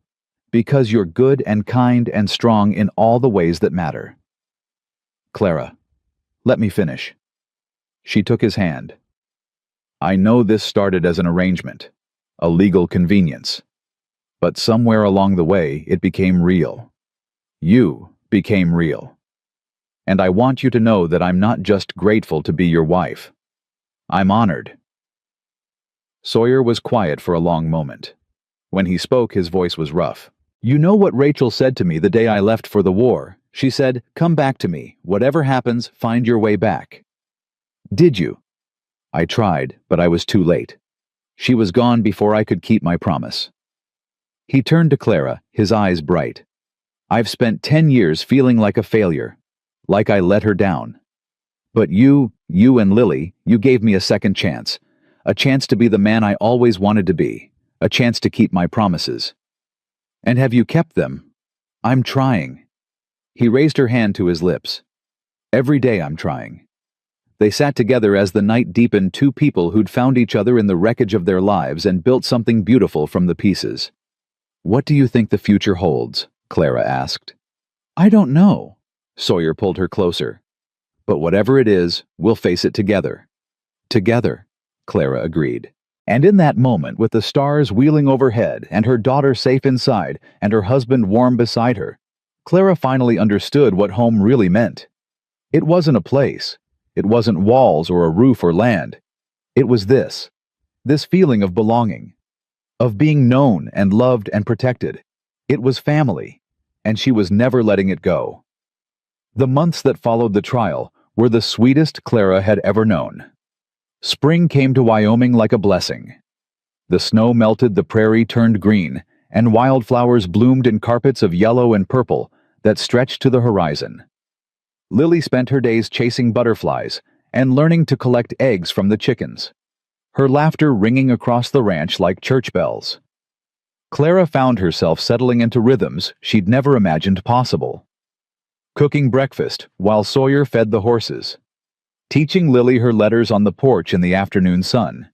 Because you're good and kind and strong in all the ways that matter. Clara, let me finish. She took his hand. I know this started as an arrangement, a legal convenience. But somewhere along the way, it became real. You became real. And I want you to know that I'm not just grateful to be your wife. I'm honored. Sawyer was quiet for a long moment. When he spoke, his voice was rough. You know what Rachel said to me the day I left for the war? She said, come back to me. Whatever happens, find your way back. Did you? I tried, but I was too late. She was gone before I could keep my promise. He turned to Clara, his eyes bright. I've spent 10 years feeling like a failure, like I let her down. But you and Lily, you gave me a second chance. A chance to be the man I always wanted to be. A chance to keep my promises. And have you kept them? I'm trying. He raised her hand to his lips. Every day I'm trying. They sat together as the night deepened, two people who'd found each other in the wreckage of their lives and built something beautiful from the pieces. What do you think the future holds? Clara asked. I don't know. Sawyer pulled her closer. But whatever it is, we'll face it together. Together, Clara agreed. And in that moment, with the stars wheeling overhead and her daughter safe inside and her husband warm beside her, Clara finally understood what home really meant. It wasn't a place. It wasn't walls or a roof or land. It was this feeling of belonging, of being known and loved and protected. It was family, and she was never letting it go. The months that followed the trial were the sweetest Clara had ever known. Spring came to Wyoming like a blessing. The snow melted, the prairie turned green, and wildflowers bloomed in carpets of yellow and purple that stretched to the horizon. Lily spent her days chasing butterflies and learning to collect eggs from the chickens, her laughter ringing across the ranch like church bells. Clara found herself settling into rhythms she'd never imagined possible. Cooking breakfast while Sawyer fed the horses. Teaching Lily her letters on the porch in the afternoon sun.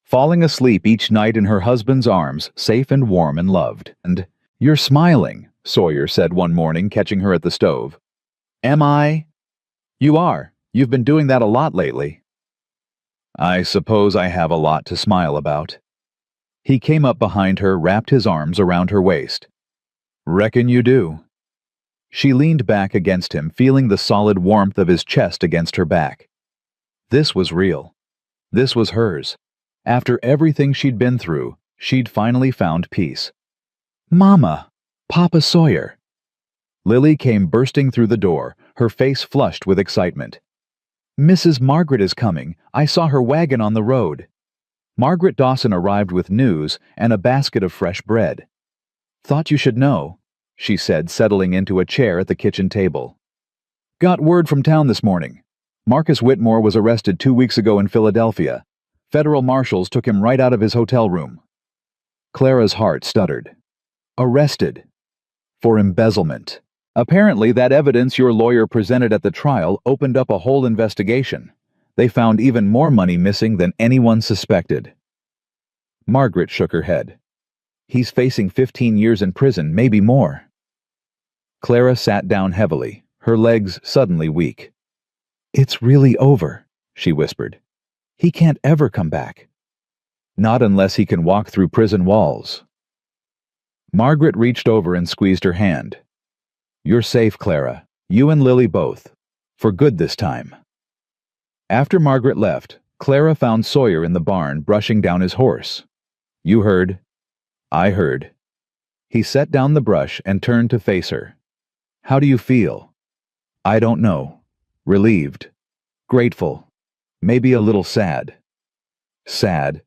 Falling asleep each night in her husband's arms, safe and warm and loved. And, "You're smiling," Sawyer said one morning, catching her at the stove. "Am I?" "You are. You've been doing that a lot lately." "I suppose I have a lot to smile about." He came up behind her, wrapped his arms around her waist. "Reckon you do." She leaned back against him, feeling the solid warmth of his chest against her back. This was real. This was hers. After everything she'd been through, she'd finally found peace. "Mama! Papa Sawyer!" Lily came bursting through the door, her face flushed with excitement. "Mrs. Margaret is coming. I saw her wagon on the road." Margaret Dawson arrived with news and a basket of fresh bread. "Thought you should know," she said, settling into a chair at the kitchen table. "Got word from town this morning. Marcus Whitmore was arrested 2 weeks ago in Philadelphia. Federal marshals took him right out of his hotel room." Clara's heart stuttered. "Arrested? For embezzlement. Apparently that evidence your lawyer presented at the trial opened up a whole investigation. They found even more money missing than anyone suspected." Margaret shook her head. "He's facing 15 years in prison, maybe more." Clara sat down heavily, her legs suddenly weak. "It's really over," she whispered. "He can't ever come back." "Not unless he can walk through prison walls." Margaret reached over and squeezed her hand. "You're safe, Clara. You and Lily both. For good this time." After Margaret left, Clara found Sawyer in the barn brushing down his horse. "You heard." "I heard." He set down the brush and turned to face her. "How do you feel?" "I don't know. Relieved. Grateful. Maybe a little sad." "Sad?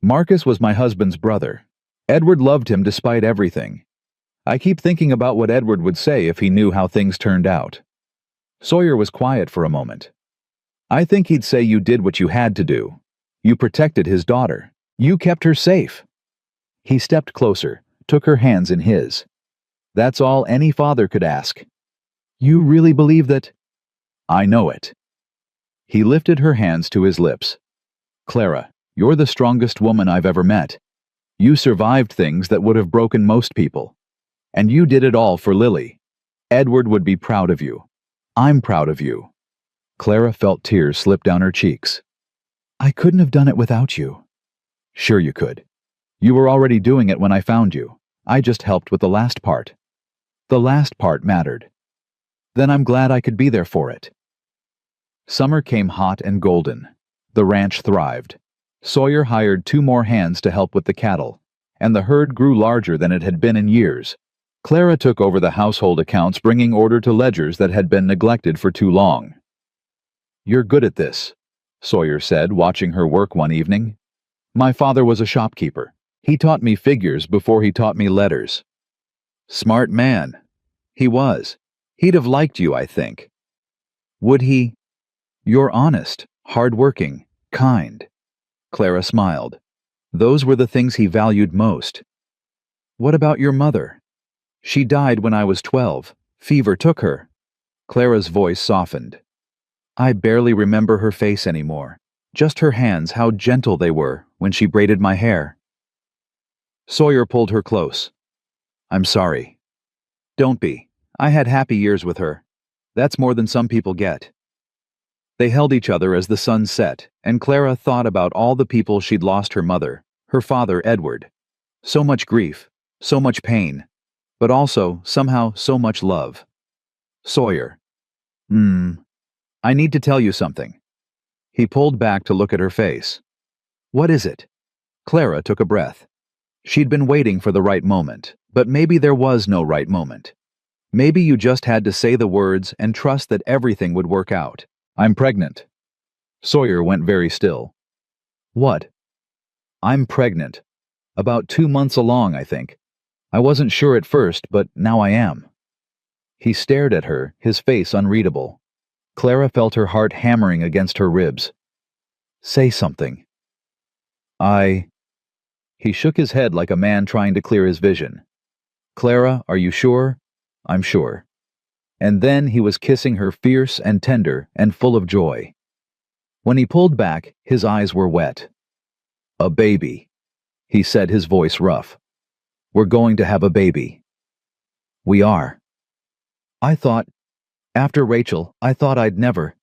Marcus was my husband's brother. Edward loved him despite everything. I keep thinking about what Edward would say if he knew how things turned out." Sawyer was quiet for a moment. "I think he'd say you did what you had to do. You protected his daughter. You kept her safe." He stepped closer, took her hands in his. "That's all any father could ask." "You really believe that?" "I know it." He lifted her hands to his lips. "Clara, you're the strongest woman I've ever met. You survived things that would have broken most people. And you did it all for Lily. Edward would be proud of you. I'm proud of you." Clara felt tears slip down her cheeks. "I couldn't have done it without you." "Sure you could. You were already doing it when I found you. I just helped with the last part." "The last part mattered." "Then I'm glad I could be there for it." Summer came hot and golden. The ranch thrived. Sawyer hired 2 more hands to help with the cattle, and the herd grew larger than it had been in years. Clara took over the household accounts, bringing order to ledgers that had been neglected for too long. "You're good at this." Sawyer said, watching her work one evening. My father was a shopkeeper. He taught me figures before he taught me letters. Smart man. He was. He'd have liked you, I think. Would he? You're honest, hard-working, kind. Clara smiled. Those were the things he valued most. What about your mother? She died when I was 12. Fever took her. Clara's voice softened. I barely remember her face anymore. Just her hands, how gentle they were when she braided my hair. Sawyer pulled her close. I'm sorry. Don't be. I had happy years with her. That's more than some people get. They held each other as the sun set, and Clara thought about all the people she'd lost: her mother, her father, Edward. So much grief, so much pain, but also, somehow, so much love. Sawyer. I need to tell you something. He pulled back to look at her face. What is it? Clara took a breath. She'd been waiting for the right moment, but maybe there was no right moment. Maybe you just had to say the words and trust that everything would work out. I'm pregnant. Sawyer went very still. What? I'm pregnant. About 2 months along, I think. I wasn't sure at first, but now I am. He stared at her, his face unreadable. Clara felt her heart hammering against her ribs. Say something. He shook his head like a man trying to clear his vision. Clara, are you sure? I'm sure. And then he was kissing her, fierce and tender and full of joy. When he pulled back, his eyes were wet. A baby, he said, his voice rough. We're going to have a baby. We are. After Rachel, I thought I'd never.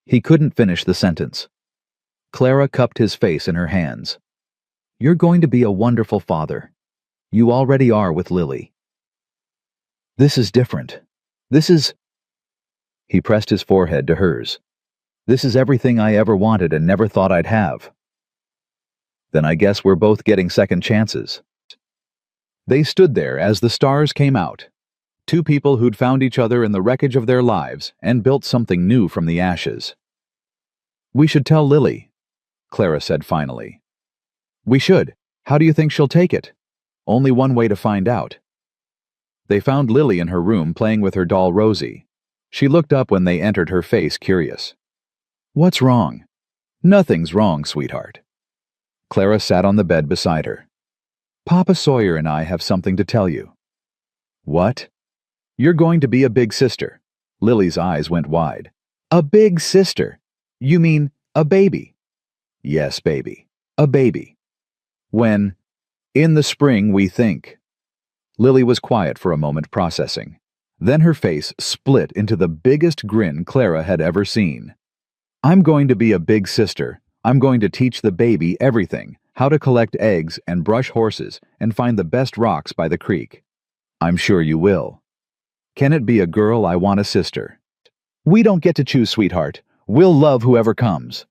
He couldn't finish the sentence. Clara cupped his face in her hands. You're going to be a wonderful father. You already are with Lily. This is different. He pressed his forehead to hers. This is everything I ever wanted and never thought I'd have. Then I guess we're both getting second chances. They stood there as the stars came out. Two people who'd found each other in the wreckage of their lives and built something new from the ashes. We should tell Lily, Clara said finally. We should. How do you think she'll take it? Only one way to find out. They found Lily in her room playing with her doll Rosie. She looked up when they entered, her face curious. What's wrong? Nothing's wrong, sweetheart. Clara sat on the bed beside her. Papa Sawyer and I have something to tell you. What? You're going to be a big sister. Lily's eyes went wide. A big sister? You mean a baby? Yes, baby. A baby. When? In the spring, we think. Lily was quiet for a moment, processing. Then her face split into the biggest grin Clara had ever seen. I'm going to be a big sister. I'm going to teach the baby everything, how to collect eggs and brush horses and find the best rocks by the creek. I'm sure you will. Can it be a girl? I want a sister. We don't get to choose, sweetheart. We'll love whoever comes.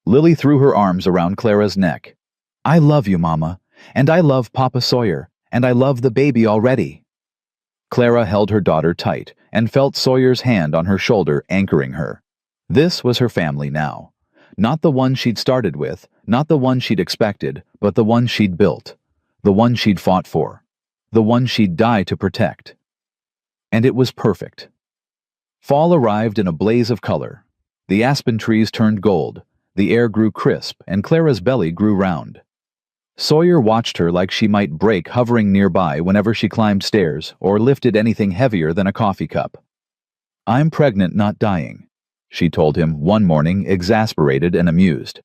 Lily threw her arms around Clara's neck. I love you, Mama, and I love Papa Sawyer, and I love the baby already. Clara held her daughter tight and felt Sawyer's hand on her shoulder, anchoring her. This was her family now. Not the one she'd started with, not the one she'd expected, but the one she'd built, the one she'd fought for, the one she'd die to protect. And it was perfect. Fall arrived in a blaze of color. The aspen trees turned gold, the air grew crisp, and Clara's belly grew round. Sawyer watched her like she might break, hovering nearby whenever she climbed stairs or lifted anything heavier than a coffee cup. I'm pregnant, not dying, she told him one morning, exasperated and amused.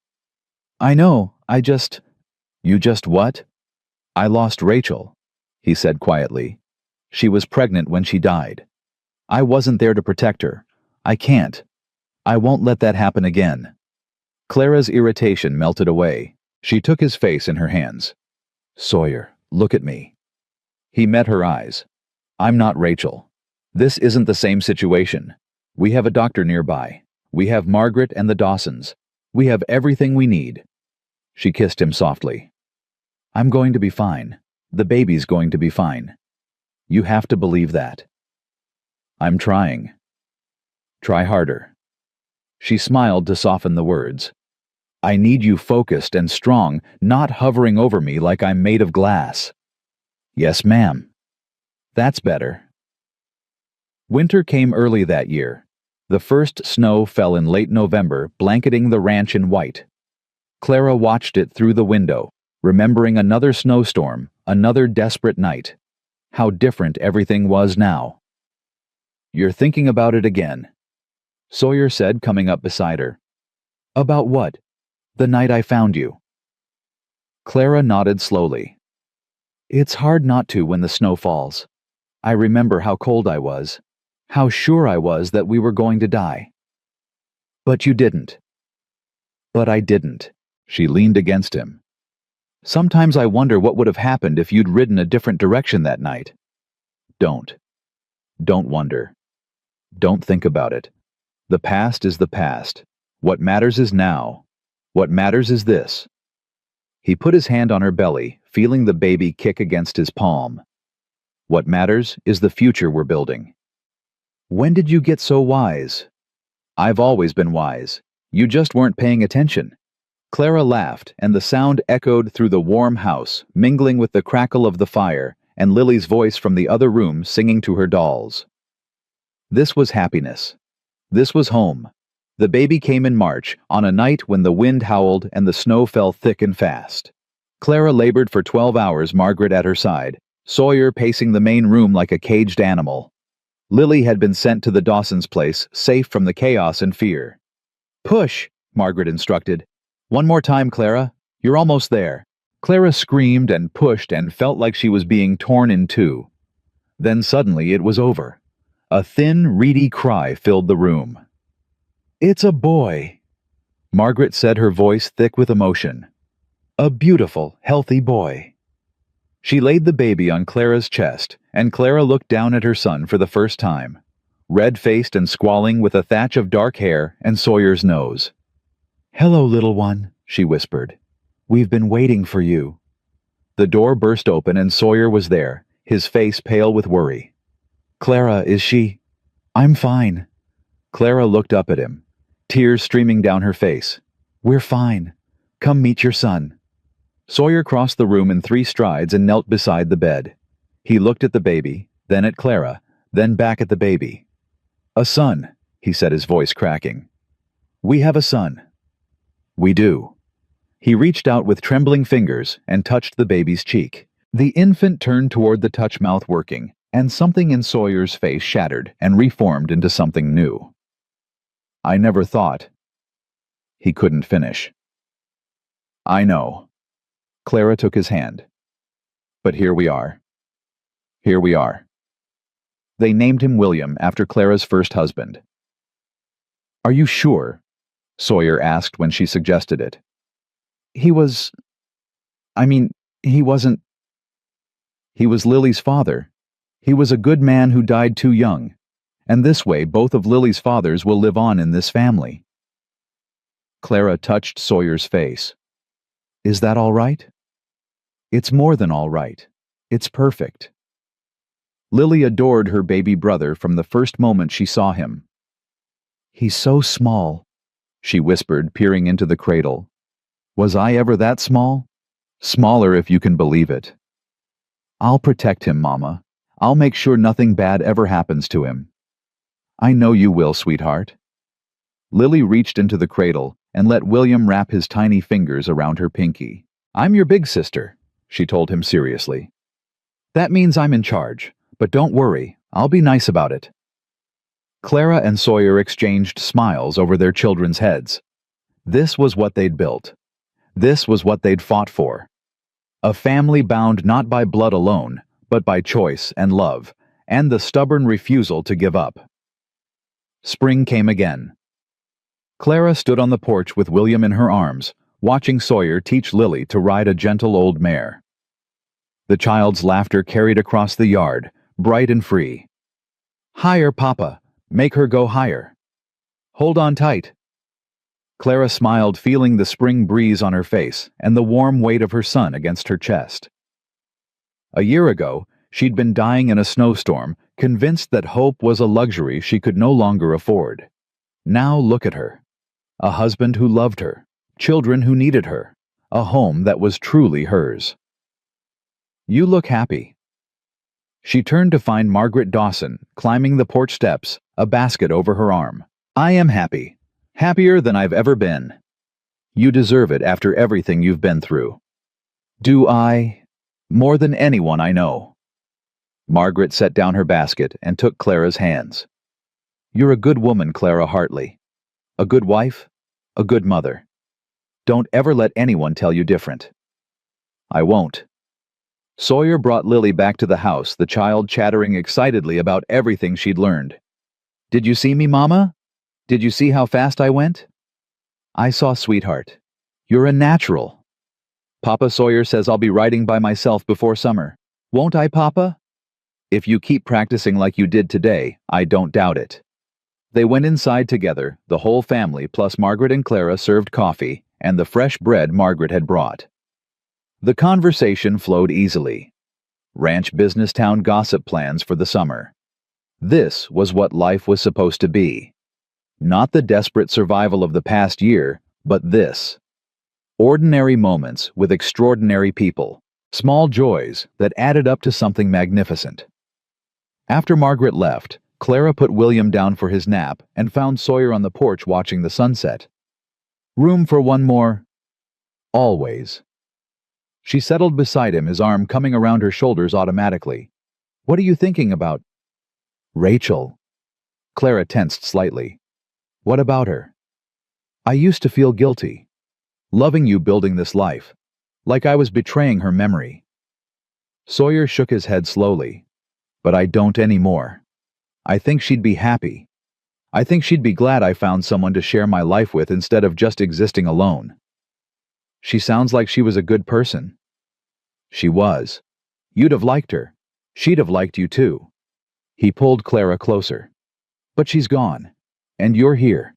I know, You just what? I lost Rachel, he said quietly. She was pregnant when she died. I wasn't there to protect her. I can't. I won't let that happen again. Clara's irritation melted away. She took his face in her hands. Sawyer, look at me. He met her eyes. I'm not Rachel. This isn't the same situation. We have a doctor nearby. We have Margaret and the Dawsons. We have everything we need. She kissed him softly. I'm going to be fine. The baby's going to be fine. You have to believe that. I'm trying. Try harder. She smiled to soften the words. I need you focused and strong, not hovering over me like I'm made of glass. Yes, ma'am. That's better. Winter came early that year. The first snow fell in late November, blanketing the ranch in white. Clara watched it through the window, remembering another snowstorm, another desperate night. How different everything was now. You're thinking about it again, Sawyer said, coming up beside her. About what? The night I found you. Clara nodded slowly. It's hard not to when the snow falls. I remember how cold I was, how sure I was that we were going to die. But you didn't. But I didn't. She leaned against him. Sometimes I wonder what would have happened if you'd ridden a different direction that night. Don't. Don't wonder. Don't think about it. The past is the past. What matters is now. What matters is this. He put his hand on her belly, feeling the baby kick against his palm. What matters is the future we're building. When did you get so wise? I've always been wise. You just weren't paying attention. Clara laughed, and the sound echoed through the warm house, mingling with the crackle of the fire, and Lily's voice from the other room singing to her dolls. This was happiness. This was home. The baby came in March, on a night when the wind howled and the snow fell thick and fast. Clara labored for 12 hours, Margaret at her side, Sawyer pacing the main room like a caged animal. Lily had been sent to the Dawsons' place, safe from the chaos and fear. Push, Margaret instructed. One more time, Clara. You're almost there. Clara screamed and pushed and felt like she was being torn in two. Then suddenly it was over. A thin, reedy cry filled the room. It's a boy, Margaret said, her voice thick with emotion. A beautiful, healthy boy. She laid the baby on Clara's chest, and Clara looked down at her son for the first time, red-faced and squalling with a thatch of dark hair and Sawyer's nose. Hello, little one, she whispered. We've been waiting for you. The door burst open and Sawyer was there, his face pale with worry. Clara, is she? I'm fine. Clara looked up at him, tears streaming down her face. We're fine. Come meet your son. Sawyer crossed the room in 3 strides and knelt beside the bed. He looked at the baby, then at Clara, then back at the baby. A son, he said, his voice cracking. We have a son. We do. He reached out with trembling fingers and touched the baby's cheek. The infant turned toward the touch, mouth working, and something in Sawyer's face shattered and reformed into something new. I never thought. He couldn't finish. I know. Clara took his hand. But here we are. Here we are. They named him William after Clara's first husband. Are you sure? Sawyer asked when she suggested it. He was Lily's father. He was a good man who died too young, and this way both of Lily's fathers will live on in this family. Clara touched Sawyer's face. Is that all right? It's more than all right. It's perfect. Lily adored her baby brother from the first moment she saw him. He's so small, she whispered, peering into the cradle. Was I ever that small? Smaller, if you can believe it. I'll protect him, Mama. I'll make sure nothing bad ever happens to him. I know you will, sweetheart. Lily reached into the cradle and let William wrap his tiny fingers around her pinky. I'm your big sister, she told him seriously. That means I'm in charge, but don't worry, I'll be nice about it. Clara and Sawyer exchanged smiles over their children's heads. This was what they'd built. This was what they'd fought for. A family bound not by blood alone, but by choice and love, and the stubborn refusal to give up. Spring came again. Clara stood on the porch with William in her arms, watching Sawyer teach Lily to ride a gentle old mare. The child's laughter carried across the yard, bright and free. Higher, Papa. Make her go higher. Hold on tight. Clara smiled, feeling the spring breeze on her face and the warm weight of her son against her chest. A year ago, she'd been dying in a snowstorm, convinced that hope was a luxury she could no longer afford. Now look at her. A husband who loved her, children who needed her, a home that was truly hers. "You look happy." She turned to find Margaret Dawson climbing the porch steps, a basket over her arm. "I am happy. Happier than I've ever been." "You deserve it after everything you've been through." "Do I?" "More than anyone I know." Margaret set down her basket and took Clara's hands. "You're a good woman, Clara Hartley. A good wife, a good mother. Don't ever let anyone tell you different." "I won't." Sawyer brought Lily back to the house, the child chattering excitedly about everything she'd learned. "Did you see me, Mama? Did you see how fast I went?" "I saw, sweetheart. You're a natural." "Papa Sawyer says I'll be riding by myself before summer. Won't I, Papa?" "If you keep practicing like you did today, I don't doubt it." They went inside together, the whole family plus Margaret and Clara served coffee and the fresh bread Margaret had brought. The conversation flowed easily. Ranch business town gossip plans for the summer. This was what life was supposed to be. Not the desperate survival of the past year, but this. Ordinary moments with extraordinary people, small joys that added up to something magnificent. After Margaret left, Clara put William down for his nap and found Sawyer on the porch watching the sunset. "Room for one more?" "Always." She settled beside him, his arm coming around her shoulders automatically. "What are you thinking about?" "Rachel." Clara tensed slightly. "What about her?" "I used to feel guilty. Loving you, building this life. Like I was betraying her memory." Sawyer shook his head slowly. "But I don't anymore. I think she'd be happy. I think she'd be glad I found someone to share my life with instead of just existing alone." "She sounds like she was a good person." "She was. You'd have liked her. She'd have liked you too." He pulled Clara closer. "But she's gone. And you're here.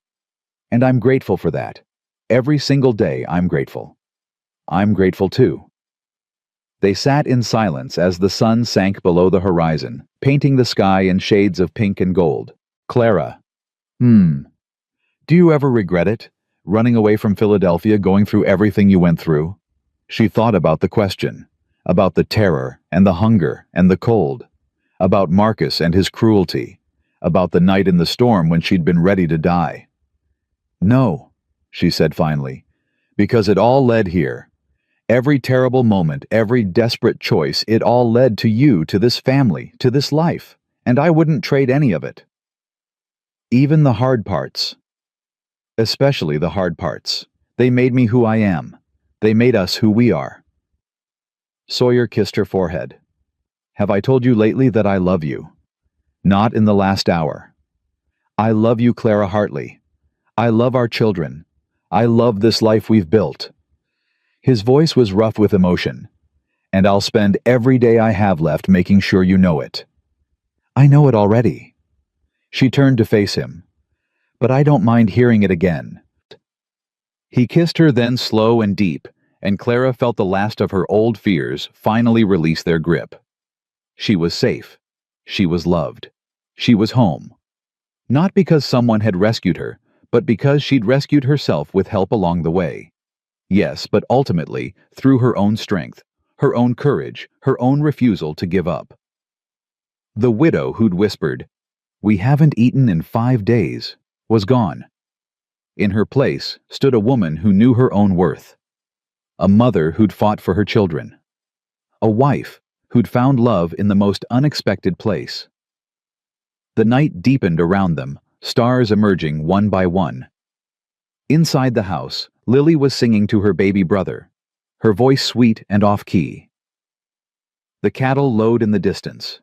And I'm grateful for that. Every single day I'm grateful." "I'm grateful too." They sat in silence as the sun sank below the horizon, painting the sky in shades of pink and gold. "Clara. Do you ever regret it? Running away from Philadelphia, going through everything you went through?" She thought about the question, about the terror and the hunger and the cold, about Marcus and his cruelty, about the night in the storm when she'd been ready to die. "No," she said finally, "because it all led here. Every terrible moment, every desperate choice, it all led to you, to this family, to this life, and I wouldn't trade any of it. Even the hard parts. Especially the hard parts. They made me who I am. They made us who we are." Sawyer kissed her forehead. "Have I told you lately that I love you?" "Not in the last hour." "I love you, Clara Hartley. I love our children. I love this life we've built." His voice was rough with emotion. "And I'll spend every day I have left making sure you know it." "I know it already." She turned to face him. "But I don't mind hearing it again." He kissed her then slow and deep, and Clara felt the last of her old fears finally release their grip. She was safe. She was loved. She was home. Not because someone had rescued her, but because she'd rescued herself with help along the way. Yes, but ultimately, through her own strength, her own courage, her own refusal to give up. The widow who'd whispered, "We haven't eaten in 5 days," was gone. In her place stood a woman who knew her own worth. A mother who'd fought for her children. A wife who'd found love in the most unexpected place. The night deepened around them, stars emerging one by one. Inside the house, Lily was singing to her baby brother, her voice sweet and off-key. The cattle lowed in the distance.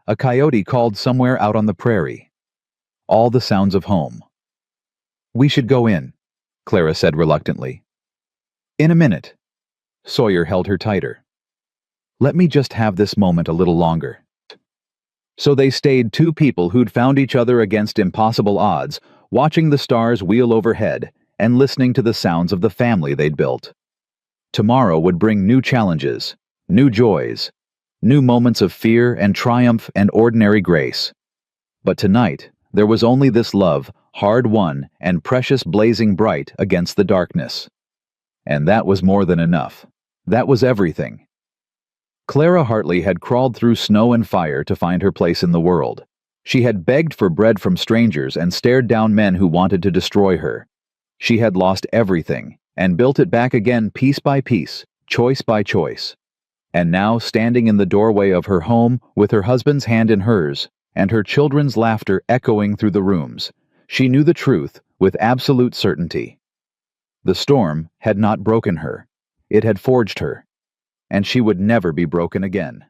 A coyote called somewhere out on the prairie. All the sounds of home. "We should go in," Clara said reluctantly. "In a minute." Sawyer held her tighter. "Let me just have this moment a little longer." So they stayed, two people who'd found each other against impossible odds, watching the stars wheel overhead and listening to the sounds of the family they'd built. Tomorrow would bring new challenges, new joys, new moments of fear and triumph and ordinary grace. But tonight, There was only this love, hard-won and precious blazing bright against the darkness. And that was more than enough. That was everything. Clara Hartley had crawled through snow and fire to find her place in the world. She had begged for bread from strangers and stared down men who wanted to destroy her. She had lost everything and built it back again piece by piece, choice by choice. And now, standing in the doorway of her home with her husband's hand in hers and her children's laughter echoing through the rooms, she knew the truth with absolute certainty. The storm had not broken her. It had forged her, and she would never be broken again.